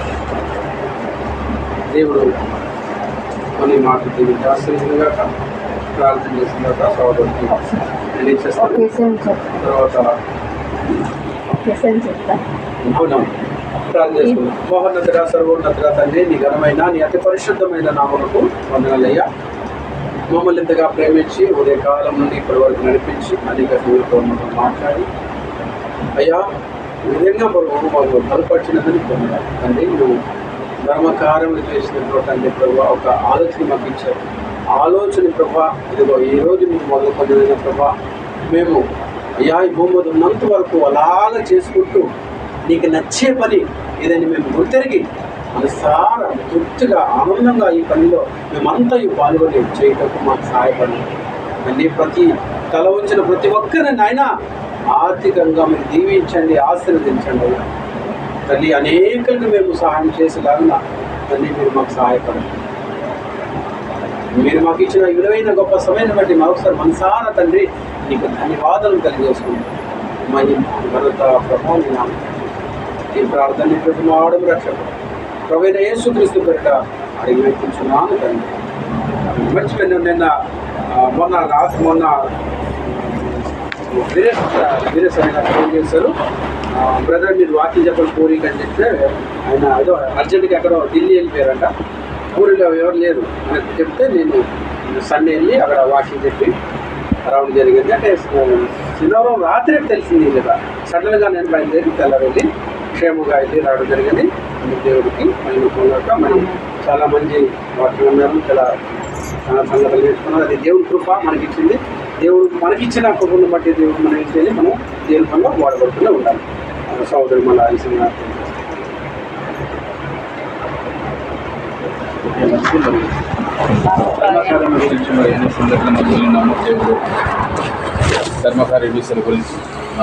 దేవుడు కొన్ని మాటలు దీనికి ఆశ్రయించగా ప్రార్థన చేసిన తర్వాత సహోదరుడికి తెలియజేస్తాను. తర్వాత అవునా ప్రార్థన చేసుకున్నాం. మహోన్నతగా సర్వోన్నతగా తండ్రి, నీ ఘనమైన నీ అతి పరిశుద్ధమైన నామములకు వందనాలయ్యా. మమ్మల్ని ఇంతగా ప్రేమించి ఉదయకాలం నుండి ఇప్పటి వరకు నడిపించి అనేక సంగతులతో మమ్మల్ని మాట్లాడి అయ్యా ఈ విధంగా మాకు బలపరిచినదని పొందాలి తండ్రి. నువ్వు ధర్మకార్యములు చేసినప్పుడు తండ్రి ప్రభావ ఒక ఆలోచన మాకు ఇచ్చారు. ఆలోచన ప్రభా ఇదిగో ఈ రోజు నువ్వు మొదలుకొనిన ప్రభా మేము అయ్యా ఈ భూమి మీద ఉన్నంత వరకు అలాగా చేసుకుంటూ నీకు నచ్చే పని ఏదని మేము గుర్తెరిగి మనసారా తృప్తిగా ఆనందంగా ఈ పనిలో మేమంతా ఈ పాల్గొని చేయటకు మాకు సహాయపడి అన్ని ప్రతి తల ఉంచిన ప్రతి ఒక్కరిని నాయన ఆర్థికంగా మీరు దీవించండి, ఆశీర్వదించండి అయ్యా తల్లి. అనేకులకు మేము సహాయం చేసేలాగా తల్లి మీరు మాకు సహాయపడండి. మీరు మాకు ఇచ్చిన విలువైన గొప్ప సమయాన్ని బట్టి మరొకసారి మనసారా తండ్రి నీకు ధన్యవాదాలు తెలియజేసుకుంటాం. మళ్ళీ భరత ప్రభావం ఈ ప్రార్థన ప్రతి మాడం రక్షకుడు ప్రవీణ యేసుక్రీస్తు పేరిట అడిగి వేయించున్నాను తండ్రి. మర్చిపోయిన నిన్న మొన్న వీరేష్ ఆయన ఫోన్ చేశారు. బ్రదర్ మీరు వాకింగ్ చెప్పండి పూరికి అని చెప్తే ఆయన ఏదో అర్జెంట్గా ఎక్కడో ఢిల్లీ వెళ్ళిపోయారంట. పూరిలో ఎవరు లేరు అని చెప్తే నేను సండే వెళ్ళి అక్కడ వాకింగ్ చెప్పి రావడం జరిగింది. అంటే శనివారం రాత్రి తెలిసింది కదా, సడన్గా నేను బయలుదేరి తెల్లవెళ్ళి క్షేమంగా వెళ్ళి రావడం జరిగింది. దేవుడికి మళ్ళీ పొందాక మరి చాలా మంది వాటిని ఉన్నారు, చాలా సంగతులు నేర్చుకున్నారు. అది దేవుడి కృప మనకిచ్చింది. దేవుడు మనకిచ్చిన కృపను బట్టి దేవుడు మనం ఇచ్చేది మనం దేవుని పనిలో వాడబడుతూనే ఉండాలి. సోదరు మన ఐశ్వర్య ధర్మకార్యం గురించి మరి ఎన్ని సందర్భంగా నమోదు ధర్మకార్య విషయాల గురించి